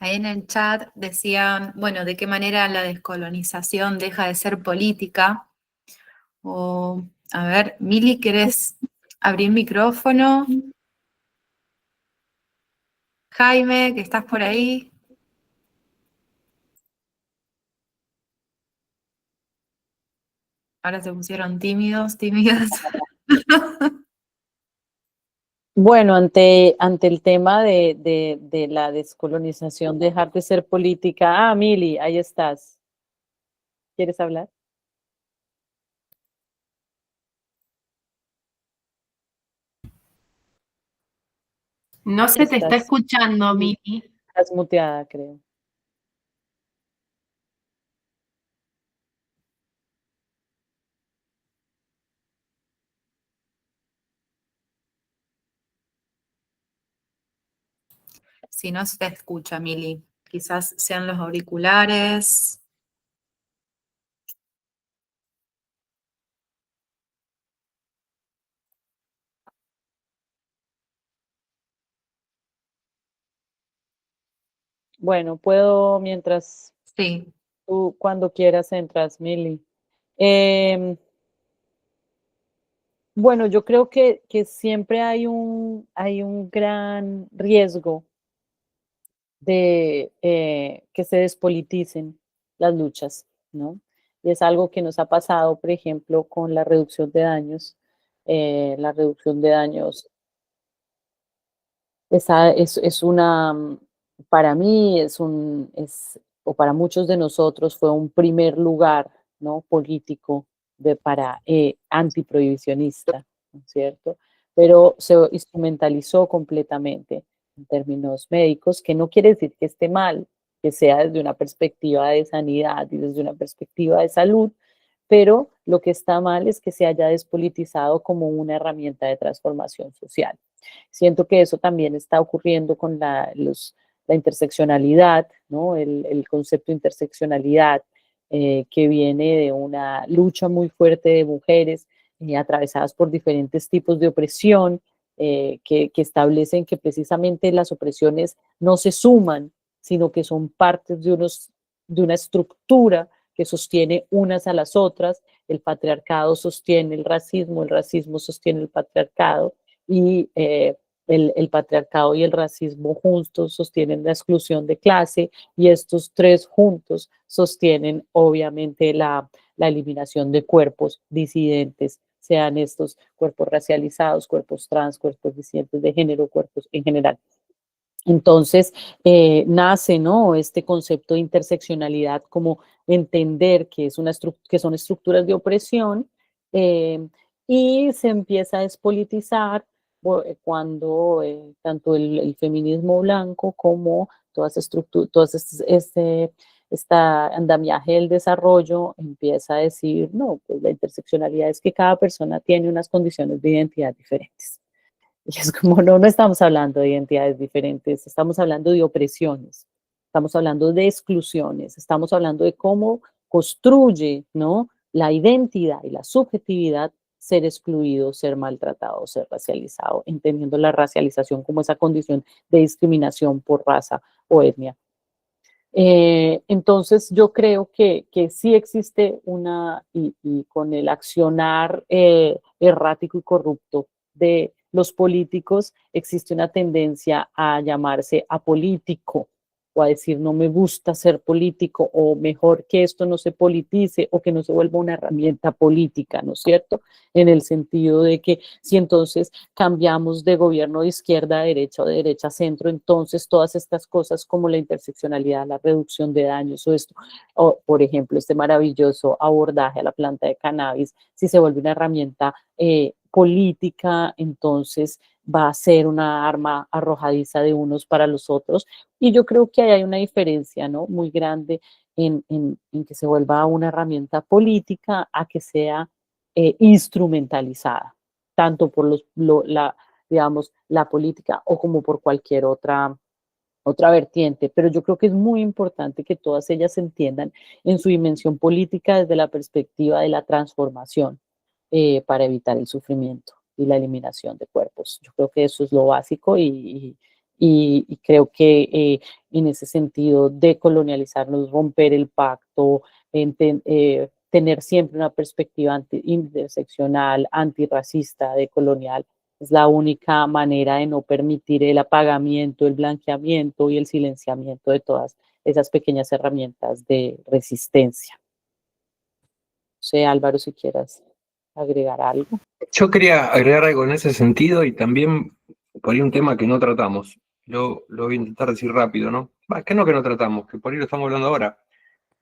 Ahí en el chat decían, bueno, de qué manera la descolonización deja de ser política. O, a ver, Mili, ¿querés abrir micrófono? Jaime, que estás por ahí. Ahora se pusieron tímidos, tímidas. Bueno, ante el tema de la descolonización, dejar de ser política. Ah, Mili, ahí estás. ¿Quieres hablar? No se te está Estás, escuchando, Mili. estás muteada, creo. Si no se te escucha, Mili, quizás sean los auriculares. Bueno, puedo mientras Sí, tú, cuando quieras, entras, Mili. Em, bueno, yo creo que siempre hay un gran riesgo de que se despoliticen las luchas, ¿no? Y es algo que nos ha pasado, por ejemplo, con la reducción de daños. La reducción de daños es una, para mí o para muchos de nosotros fue un primer lugar, ¿no? Político para antiprohibicionista, ¿no es cierto? Pero se instrumentalizó completamente en términos médicos, que no quiere decir que esté mal, que sea desde una perspectiva de sanidad y desde una perspectiva de salud, pero lo que está mal es que se haya despolitizado como una herramienta de transformación social. Siento que eso también está ocurriendo con la interseccionalidad, ¿no? El concepto de interseccionalidad que viene de una lucha muy fuerte de mujeres atravesadas por diferentes tipos de opresión, que establecen que precisamente las opresiones no se suman, sino que son partes de una estructura que sostiene unas a las otras. El patriarcado sostiene el racismo sostiene el patriarcado, y el patriarcado y el racismo juntos sostienen la exclusión de clase, y estos tres juntos sostienen obviamente la eliminación de cuerpos disidentes, sean estos cuerpos racializados, cuerpos trans, cuerpos disidentes de género, cuerpos en general. Entonces, nace, ¿no?, este concepto de interseccionalidad como entender que, que son estructuras de opresión, eh, y se empieza a despolitizar cuando tanto el feminismo blanco como todas esta andamiaje del desarrollo empieza a decir, no, pues la interseccionalidad es que cada persona tiene unas condiciones de identidad diferentes. Y es como, no, no estamos hablando de identidades diferentes, estamos hablando de opresiones, estamos hablando de exclusiones, estamos hablando de cómo construye, ¿no?, la identidad y la subjetividad ser excluido, ser maltratado, ser racializado, entendiendo la racialización como esa condición de discriminación por raza o etnia. Entonces yo creo que sí existe y con el accionar errático y corrupto de los políticos, existe una tendencia a llamarse apolítico o a decir no me gusta ser político, o mejor que esto no se politice o que no se vuelva una herramienta política, ¿no es cierto? En el sentido de que si entonces cambiamos de gobierno de izquierda a derecha o de derecha a centro, entonces todas estas cosas como la interseccionalidad, la reducción de daños o esto, o por ejemplo este maravilloso abordaje a la planta de cannabis, si se vuelve una herramienta política, entonces va a ser una arma arrojadiza de unos para los otros. Y yo creo que ahí hay una diferencia, ¿no?, muy grande en que se vuelva una herramienta política a que sea instrumentalizada, tanto por digamos, la política o como por cualquier otra vertiente. Pero yo creo que es muy importante que todas ellas se entiendan en su dimensión política desde la perspectiva de la transformación para evitar el sufrimiento y la eliminación de cuerpos. Yo creo que eso es lo básico, y creo que en ese sentido, decolonializarnos, romper el pacto, tener siempre una perspectiva interseccional, antirracista, decolonial, es la única manera de no permitir el apagamiento, el blanqueamiento y el silenciamiento de todas esas pequeñas herramientas de resistencia. No sé, Álvaro, si quieras agregar algo. Yo quería agregar algo en ese sentido y también por ahí un tema que no tratamos. Lo voy a intentar decir rápido, ¿no? Que no tratamos, que por ahí lo estamos hablando ahora.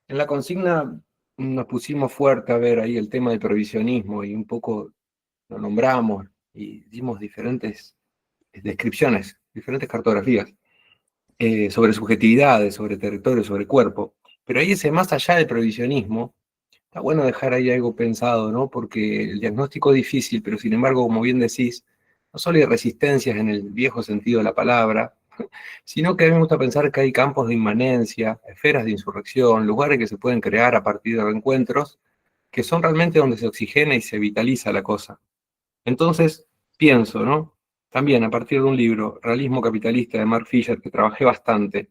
En la consigna nos pusimos fuerte a ver ahí el tema del prohibicionismo y un poco lo nombramos y dimos diferentes descripciones, diferentes cartografías sobre subjetividades, sobre territorio, sobre cuerpo. Pero ahí ese más allá del prohibicionismo, está bueno dejar ahí algo pensado, ¿no? Porque el diagnóstico es difícil, pero sin embargo, como bien decís, no solo hay resistencias en el viejo sentido de la palabra, sino que a mí me gusta pensar que hay campos de inmanencia, esferas de insurrección, lugares que se pueden crear a partir de reencuentros, que son realmente donde se oxigena y se vitaliza la cosa. Entonces, pienso, ¿no? También a partir de un libro, Realismo Capitalista, de Mark Fisher, que trabajé bastante,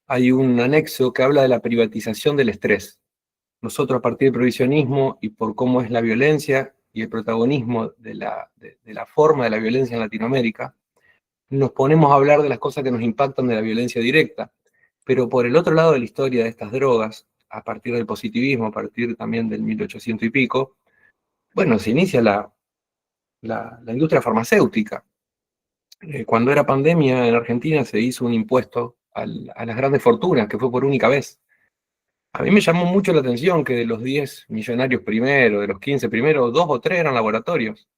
hay un anexo que habla de la privatización del estrés. Nosotros, a partir del provisionismo y por cómo es la violencia y el protagonismo de la forma de la violencia en Latinoamérica, nos ponemos a hablar de las cosas que nos impactan de la violencia directa. Pero por el otro lado de la historia de estas drogas, a partir del positivismo, a partir también del 1800 y pico, bueno, se inicia la industria farmacéutica. Cuando era pandemia en Argentina se hizo un impuesto a las grandes fortunas, que fue por única vez. A mí me llamó mucho la atención que de los 10 millonarios primero, de los 15 primeros, 2 o 3 eran laboratorios.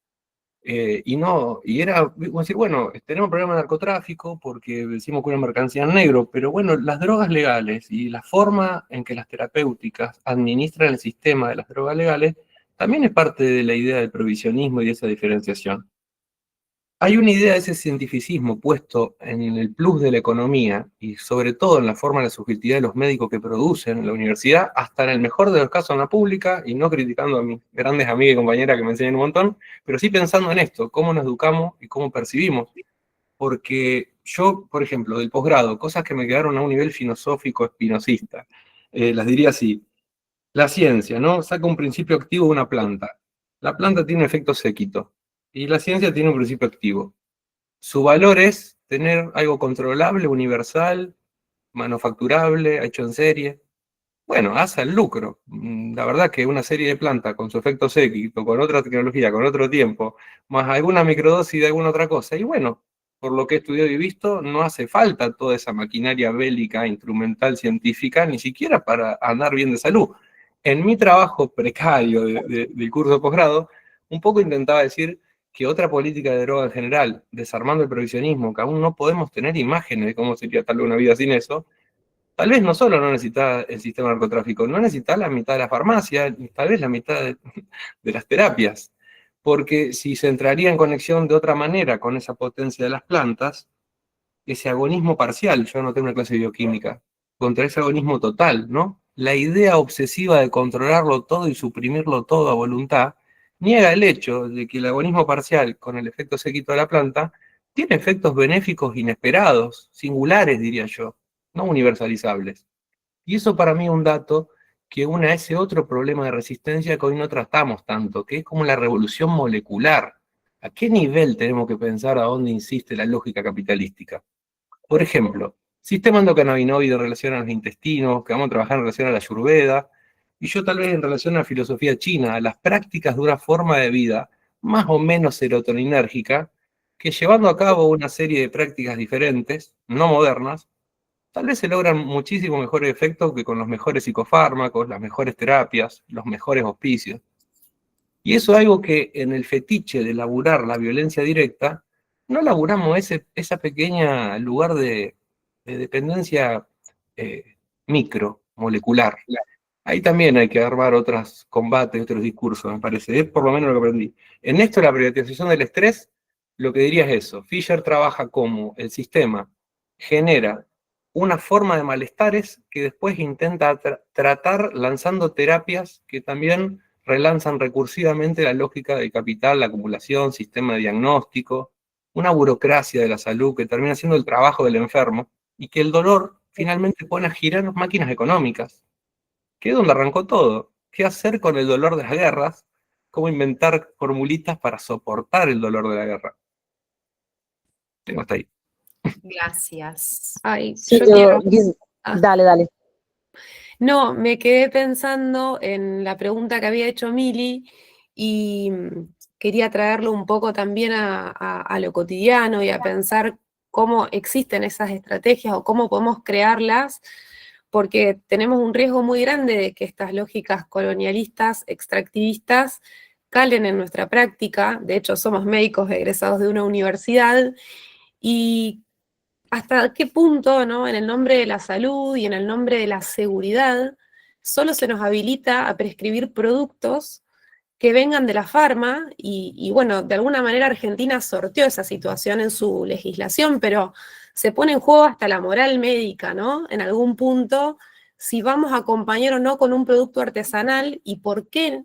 Y era decir, bueno, tenemos un problema de narcotráfico porque decimos que una mercancía en negro, pero bueno, las drogas legales y la forma en que las terapéuticas administran el sistema de las drogas legales también es parte de la idea del provisionismo y de esa diferenciación. Hay una idea de ese cientificismo puesto en el plus de la economía y sobre todo en la forma de la subjetividad de los médicos que producen en la universidad, hasta en el mejor de los casos en la pública, y no criticando a mis grandes amigas y compañeras que me enseñan un montón, pero sí pensando en esto, cómo nos educamos y cómo percibimos. Porque yo, por ejemplo, del posgrado, cosas que me quedaron a un nivel filosófico espinosista, las diría así: la ciencia, ¿no? Saca un principio activo de una planta. La planta tiene un efecto séquito y la ciencia tiene un principio activo. Su valor es tener algo controlable, universal, manufacturable, hecho en serie. Bueno, hace el lucro. La verdad que una serie de plantas con su efecto séquito, con otra tecnología, con otro tiempo, más alguna microdosis de alguna otra cosa, y bueno, por lo que he estudiado y visto, no hace falta toda esa maquinaria bélica, instrumental, científica, ni siquiera para andar bien de salud. En mi trabajo precario del curso de posgrado, un poco intentaba decir que otra política de droga en general, desarmando el provisionismo, que aún no podemos tener imágenes de cómo sería tal vez una vida sin eso, tal vez no solo no necesita el sistema de narcotráfico, no necesita la mitad de la farmacia, tal vez la mitad de las terapias, porque si se entraría en conexión de otra manera con esa potencia de las plantas, ese agonismo parcial, yo no tengo una clase de bioquímica, contra ese agonismo total, ¿no? La idea obsesiva de controlarlo todo y suprimirlo todo a voluntad, niega el hecho de que el agonismo parcial con el efecto séquito de la planta tiene efectos benéficos inesperados, singulares diría yo, no universalizables. Y eso para mí es un dato que une a ese otro problema de resistencia que hoy no tratamos tanto, que es como la revolución molecular. ¿A qué nivel tenemos que pensar a dónde insiste la lógica capitalística? Por ejemplo, sistema endocannabinoide en relación a los intestinos, que vamos a trabajar en relación a la Ayurveda, y yo tal vez en relación a la filosofía china, a las prácticas de una forma de vida más o menos serotoninérgica, que llevando a cabo una serie de prácticas diferentes, no modernas, tal vez se logran muchísimo mejores efectos que con los mejores psicofármacos, las mejores terapias, los mejores hospicios. Y eso es algo que en el fetiche de laburar la violencia directa, no laburamos esa pequeña lugar de dependencia micro, molecular. Ahí también hay que armar otros combates, otros discursos, me parece. Es por lo menos lo que aprendí. En esto, la privatización del estrés, lo que diría es eso. Fisher trabaja como el sistema genera una forma de malestares que después intenta tratar lanzando terapias que también relanzan recursivamente la lógica del capital, la acumulación, sistema de diagnóstico, una burocracia de la salud que termina siendo el trabajo del enfermo y que el dolor finalmente pone a girar máquinas económicas, que es donde arrancó todo. ¿Qué hacer con el dolor de las guerras? ¿Cómo inventar formulitas para soportar el dolor de la guerra? Tengo hasta ahí. Gracias. Ay, Sí, yo quiero... Dale, dale. No, me quedé pensando en la pregunta que había hecho Mili y quería traerlo un poco también a lo cotidiano y a pensar cómo existen esas estrategias o cómo podemos crearlas, porque tenemos un riesgo muy grande de que estas lógicas colonialistas, extractivistas, calen en nuestra práctica. De hecho, somos médicos egresados de una universidad y hasta qué punto, ¿no? En el nombre de la salud y en el nombre de la seguridad, solo se nos habilita a prescribir productos que vengan de la farma, y bueno, de alguna manera Argentina sorteó esa situación en su legislación, pero se pone en juego hasta la moral médica, ¿no? En algún punto, si vamos a acompañar o no con un producto artesanal, y por qué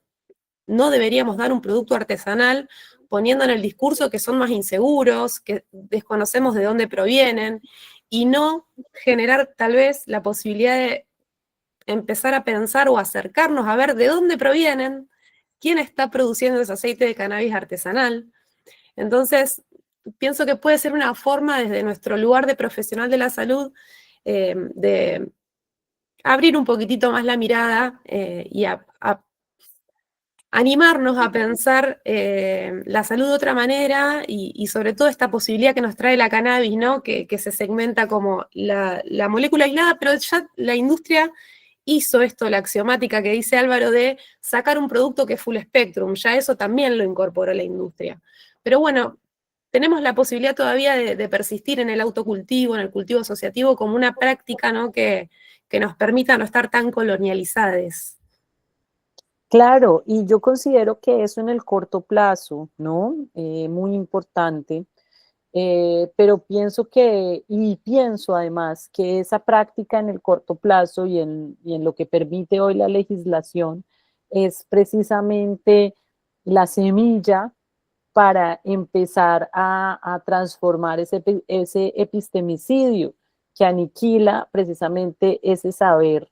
no deberíamos dar un producto artesanal poniendo en el discurso que son más inseguros, que desconocemos de dónde provienen. y no generar tal vez la posibilidad de empezar a pensar o acercarnos a ver de dónde provienen, quién está produciendo ese aceite de cannabis artesanal. Entonces, pienso que puede ser una forma desde nuestro lugar de profesional de la salud de abrir un poquitito más la mirada y a animarnos a pensar la salud de otra manera y sobre todo esta posibilidad que nos trae la cannabis, ¿no? Que se segmenta como la molécula aislada, pero ya la industria hizo esto, la axiomática que dice Álvaro de sacar un producto que es full spectrum, ya eso también lo incorporó la industria. Pero bueno, tenemos la posibilidad todavía de persistir en el autocultivo, en el cultivo asociativo, como una práctica, ¿no? que nos permita no estar tan colonializadas. Claro, y yo considero que eso en el corto plazo, ¿no? Muy importante, pero pienso además que esa práctica en el corto plazo y en lo que permite hoy la legislación es precisamente la semilla para empezar a transformar ese epistemicidio que aniquila precisamente ese saber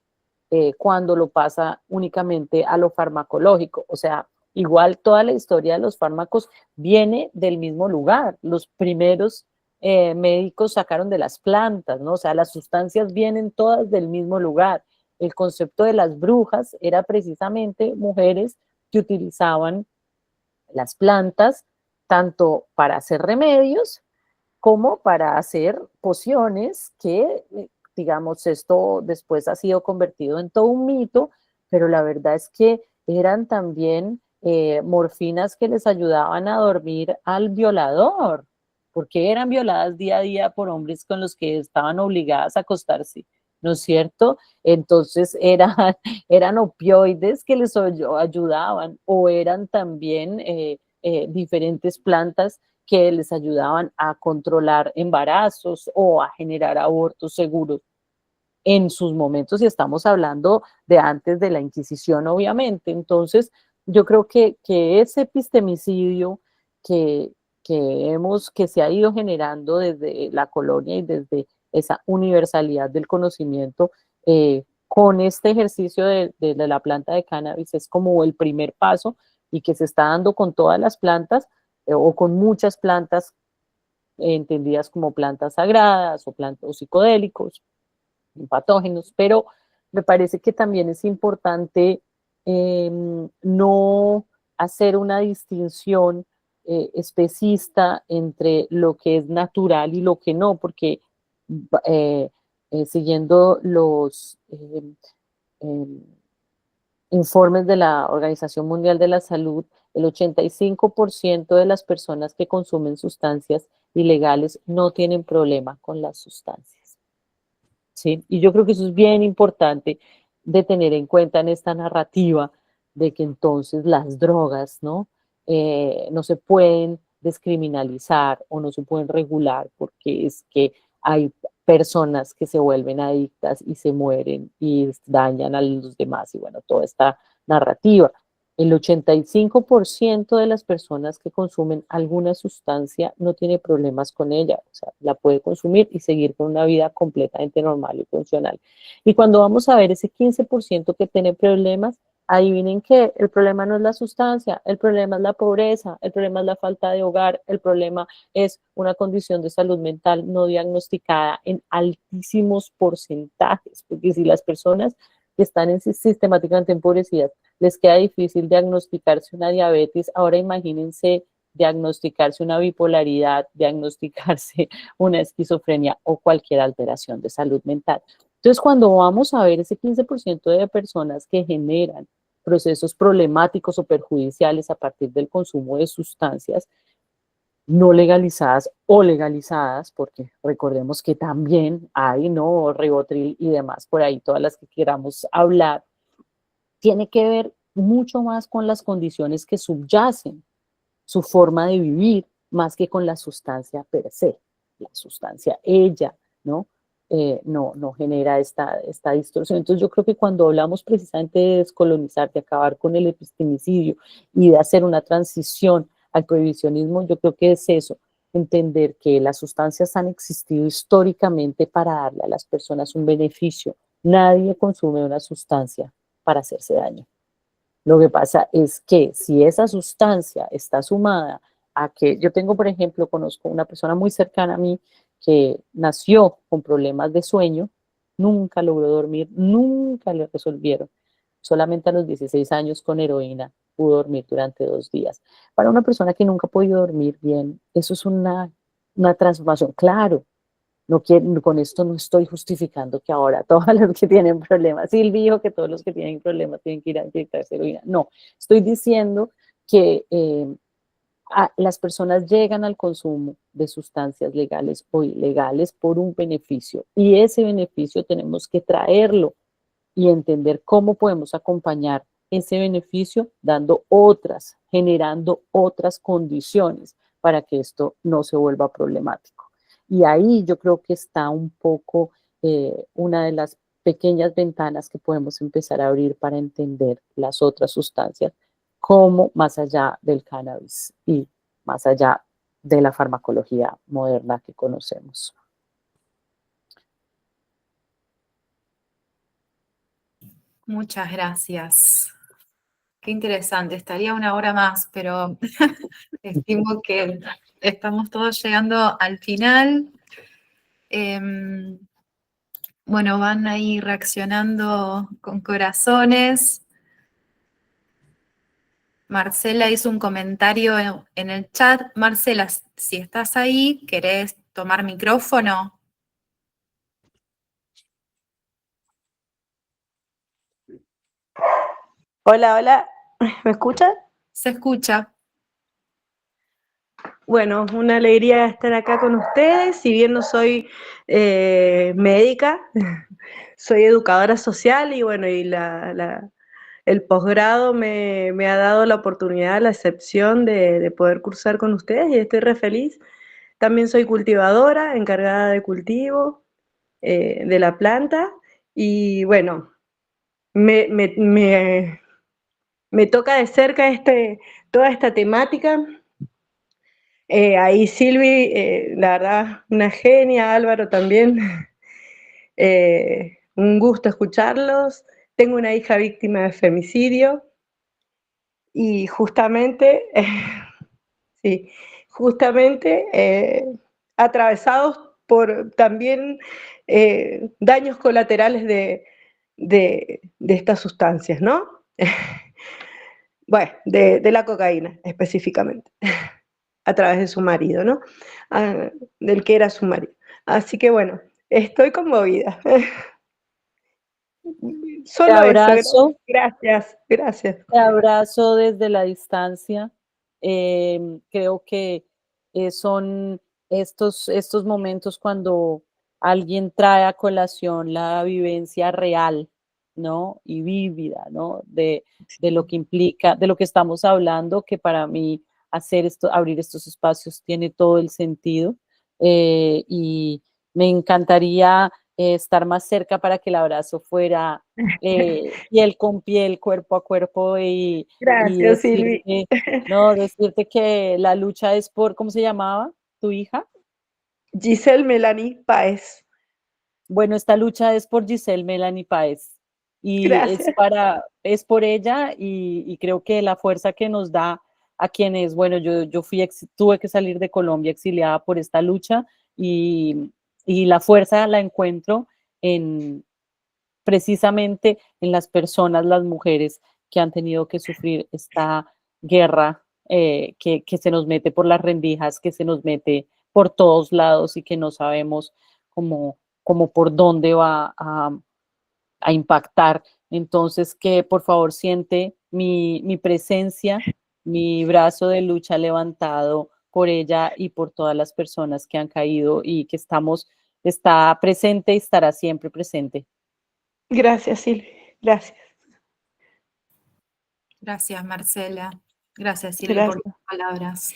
cuando lo pasa únicamente a lo farmacológico. O sea, igual toda la historia de los fármacos viene del mismo lugar. Los primeros médicos sacaron de las plantas, ¿no? O sea, las sustancias vienen todas del mismo lugar. El concepto de las brujas era precisamente mujeres que utilizaban las plantas tanto para hacer remedios como para hacer pociones que, digamos, esto después ha sido convertido en todo un mito, pero la verdad es que eran también morfinas que les ayudaban a dormir al violador, porque eran violadas día a día por hombres con los que estaban obligadas a acostarse, ¿no es cierto? Entonces eran opioides que les ayudaban o eran también diferentes plantas que les ayudaban a controlar embarazos o a generar abortos seguros en sus momentos, y estamos hablando de antes de la Inquisición, obviamente. Entonces, yo creo que ese epistemicidio que, que se ha ido generando desde la colonia y desde esa universalidad del conocimiento, con este ejercicio de la planta de cannabis es como el primer paso y que se está dando con todas las plantas o con muchas plantas entendidas como plantas sagradas o plantas psicodélicos, patógenos, pero me parece que también es importante no hacer una distinción especista entre lo que es natural y lo que no, porque siguiendo los informes de la Organización Mundial de la Salud, el 85% de las personas que consumen sustancias ilegales no tienen problema con las sustancias. ¿Sí? Y yo creo que eso es bien importante de tener en cuenta en esta narrativa de que entonces las drogas, ¿no? No se pueden descriminalizar o no se pueden regular porque es que hay personas que se vuelven adictas y se mueren y dañan a los demás y bueno, toda esta narrativa. El 85% de las personas que consumen alguna sustancia no tiene problemas con ella, o sea, la puede consumir y seguir con una vida completamente normal y funcional. Y cuando vamos a ver ese 15% que tiene problemas, adivinen que el problema no es la sustancia, el problema es la pobreza, el problema es la falta de hogar, el problema es una condición de salud mental no diagnosticada en altísimos porcentajes, porque si las personas que están sistemáticamente empobrecidas les queda difícil diagnosticarse una diabetes, ahora imagínense diagnosticarse una bipolaridad, diagnosticarse una esquizofrenia o cualquier alteración de salud mental. Entonces, cuando vamos a ver ese 15% de personas que generan procesos problemáticos o perjudiciales a partir del consumo de sustancias no legalizadas o legalizadas, porque recordemos que también hay, ¿no? Ribotril y demás, por ahí todas las que queramos hablar, tiene que ver mucho más con las condiciones que subyacen su forma de vivir, más que con la sustancia per se. La sustancia, ella, ¿no? No genera esta distorsión. Entonces yo creo que cuando hablamos precisamente de descolonizar, de acabar con el epistemicidio y de hacer una transición al prohibicionismo, yo creo que es eso, entender que las sustancias han existido históricamente para darle a las personas un beneficio. Nadie consume una sustancia para hacerse daño. Lo que pasa es que si esa sustancia está sumada a que yo tengo, por ejemplo, conozco una persona muy cercana a mí que nació con problemas de sueño, nunca logró dormir, nunca le resolvieron. Solamente a los 16 años con heroína pudo dormir durante 2 días. Para una persona que nunca ha podido dormir bien, eso es una transformación. Claro, no quiero, con esto no estoy justificando que ahora todos los que tienen problemas, Silvi dijo que todos los que tienen problemas tienen que ir a inyectarse heroína. No, estoy diciendo que las personas llegan al consumo de sustancias legales o ilegales por un beneficio y ese beneficio tenemos que traerlo y entender cómo podemos acompañar ese beneficio dando otras, generando otras condiciones para que esto no se vuelva problemático. Y ahí yo creo que está un poco una de las pequeñas ventanas que podemos empezar a abrir para entender las otras sustancias, como más allá del cannabis y más allá de la farmacología moderna que conocemos. Muchas gracias. Qué interesante. Estaría una hora más, pero estimo que estamos todos llegando al final. Bueno, van ahí reaccionando con corazones. Marcela hizo un comentario en el chat. Marcela, si estás ahí, ¿querés tomar micrófono? Hola, hola, ¿me escuchan? Se escucha. Bueno, una alegría estar acá con ustedes. Si bien no soy médica, soy educadora social y bueno, y el posgrado me ha dado la oportunidad, la excepción de poder cursar con ustedes y estoy re feliz. También soy cultivadora, encargada de cultivo de la planta y bueno, me, me, me, me toca de cerca toda esta temática. Ahí Silvi, la verdad, una genia, Álvaro también. Un gusto escucharlos. Tengo una hija víctima de femicidio y justamente, sí, justamente atravesados por también daños colaterales de estas sustancias, ¿no? Bueno, de la cocaína específicamente. A través de su marido, ¿no? Del que era su marido. Así que bueno, estoy conmovida. Te Solo eso, abrazo. gracias. Te abrazo desde la distancia. Creo que son estos momentos cuando alguien trae a colación la vivencia real, ¿no? Y vívida, ¿no? De lo que implica, de lo que estamos hablando, que para mí abrir estos espacios tiene todo el sentido. Y me encantaría estar más cerca para que el abrazo fuera piel con piel, cuerpo a cuerpo y Gracias, Silvi. decirte, no, decirte que la lucha es por, ¿cómo se llamaba tu hija? Giselle Melanie Páez. Bueno, esta lucha es por Giselle Melanie Páez y Gracias. es por ella y creo que la fuerza que nos da a quienes, bueno, yo tuve que salir de Colombia exiliada por esta lucha y la fuerza la encuentro en precisamente en las personas, las mujeres que han tenido que sufrir esta guerra que se nos mete por las rendijas, que se nos mete por todos lados y que no sabemos cómo por dónde va a impactar. Entonces, que por favor siente mi presencia, mi brazo de lucha levantado por ella y por todas las personas que han caído y que está presente y estará siempre presente. Gracias, Silvi. Gracias. Gracias, Marcela. Gracias, Silvi, por Gracias. tus palabras.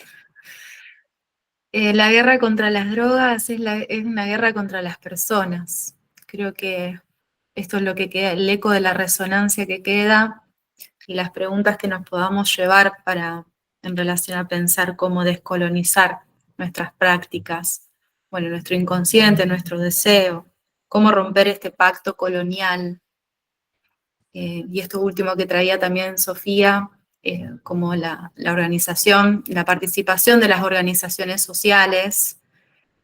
La guerra contra las drogas es una guerra contra las personas. Creo que esto es lo que queda, el eco de la resonancia que queda y las preguntas que nos podamos llevar en relación a pensar cómo descolonizar nuestras prácticas, bueno, nuestro inconsciente, nuestro deseo, cómo romper este pacto colonial. Y esto último que traía también Sofía, como la organización, la participación de las organizaciones sociales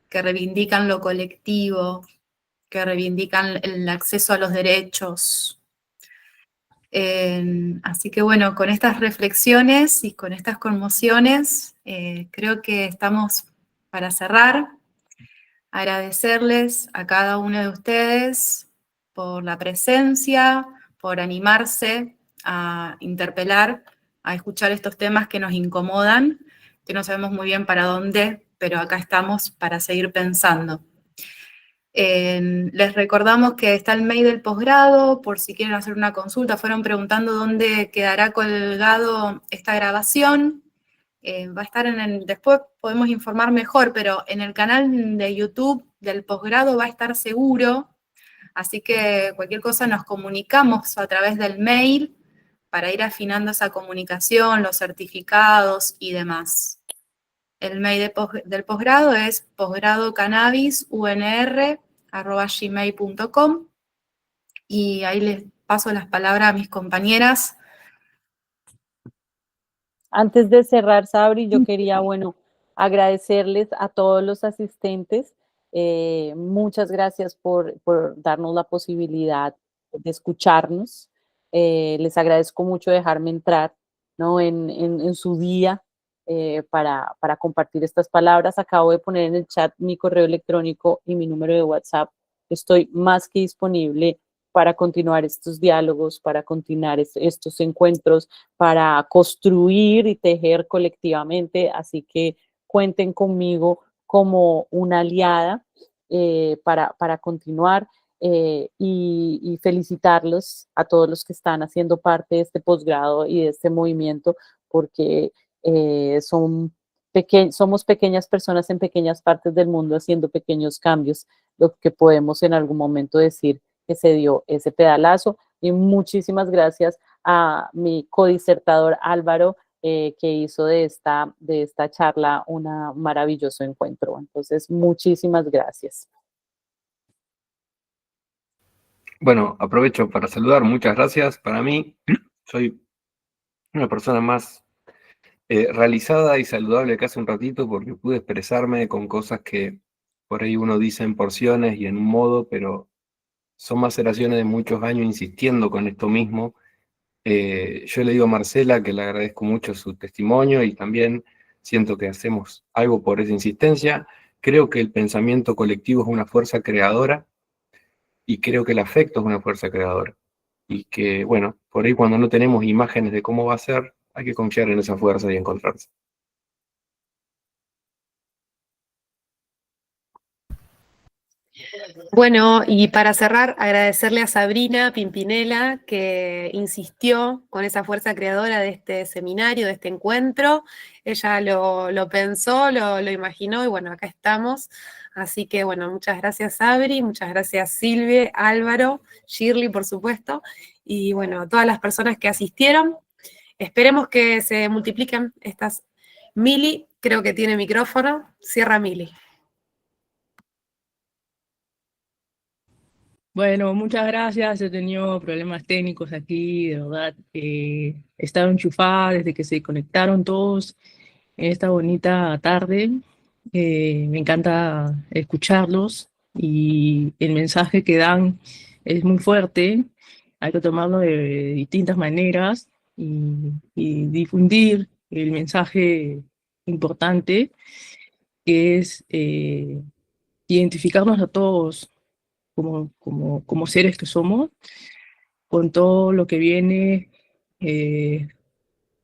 que reivindican lo colectivo, que reivindican el acceso a los derechos. Así que bueno, con estas reflexiones y con estas conmociones, creo que estamos para cerrar. Agradecerles a cada uno de ustedes por la presencia, por animarse a interpelar, a escuchar estos temas que nos incomodan, que no sabemos muy bien para dónde, pero acá estamos para seguir pensando. Les recordamos que está el mail del posgrado, por si quieren hacer una consulta. Fueron preguntando dónde quedará colgado esta grabación. Va a estar después podemos informar mejor, pero en el canal de YouTube del posgrado va a estar seguro. Así que cualquier cosa nos comunicamos a través del mail para ir afinando esa comunicación, los certificados y demás. El mail del posgrado es posgradocannabis.unr@gmail.com y ahí les paso las palabras a mis compañeras. Antes de cerrar, Sabri, yo quería, bueno, agradecerles a todos los asistentes. Muchas gracias por darnos la posibilidad de escucharnos. Les agradezco mucho dejarme entrar, ¿no? en su día para compartir estas palabras. Acabo de poner en el chat mi correo electrónico y mi número de WhatsApp. Estoy más que disponible para continuar estos diálogos, para continuar estos encuentros, para construir y tejer colectivamente. Así que cuenten conmigo como una aliada para continuar. Y felicitarlos a todos los que están haciendo parte de este posgrado y de este movimiento, porque somos pequeñas personas en pequeñas partes del mundo haciendo pequeños cambios, lo que podemos en algún momento decir que se dio ese pedalazo. Y muchísimas gracias a mi codisertador Álvaro, que hizo de esta charla un maravilloso encuentro. Entonces, muchísimas gracias. Bueno, aprovecho para saludar, muchas gracias. Para mí, soy una persona más realizada y saludable que hace un ratito porque pude expresarme con cosas que por ahí uno dice en porciones y en un modo, pero son maceraciones de muchos años insistiendo con esto mismo. Yo le digo a Marcela que le agradezco mucho su testimonio y también siento que hacemos algo por esa insistencia. Creo que el pensamiento colectivo es una fuerza creadora y creo que el afecto es una fuerza creadora. Y que, bueno, por ahí cuando no tenemos imágenes de cómo va a ser, hay que confiar en esa fuerza y encontrarse. Bueno, y para cerrar, agradecerle a Sabrina Pimpinela que insistió con esa fuerza creadora de este seminario, de este encuentro. Ella lo pensó, lo imaginó y bueno, acá estamos. Así que bueno, muchas gracias Sabri, muchas gracias Silvia, Álvaro, Shirley por supuesto, y bueno, a todas las personas que asistieron. Esperemos que se multipliquen estas. Mili, creo que tiene micrófono. Cierra Mili. Bueno, muchas gracias. He tenido problemas técnicos aquí, de verdad. He estado enchufada desde que se conectaron todos en esta bonita tarde. Me encanta escucharlos y el mensaje que dan es muy fuerte. Hay que tomarlo de distintas maneras y difundir el mensaje importante que es identificarnos a todos como seres que somos, con todo lo que viene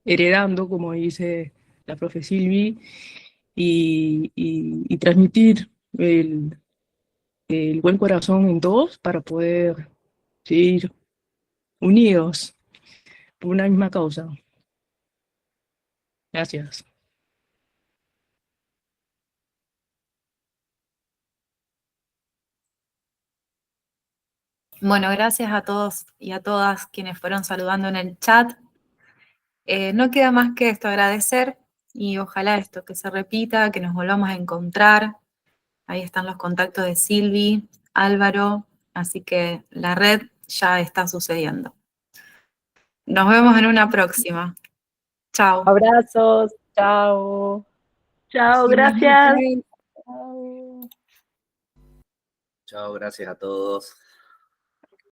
heredando, como dice la profe Silvi, y transmitir el buen corazón en todos para poder seguir unidos por una misma causa. Gracias. Bueno, gracias a todos y a todas quienes fueron saludando en el chat. No queda más que esto, agradecer Y ojalá esto, que se repita, que nos volvamos a encontrar. Ahí están los contactos de Silvi, Álvaro, así que la red ya está sucediendo. Nos vemos en una próxima. Chao. Abrazos, chao. Chao, Sí, gracias. Chao. Chao, gracias a todos.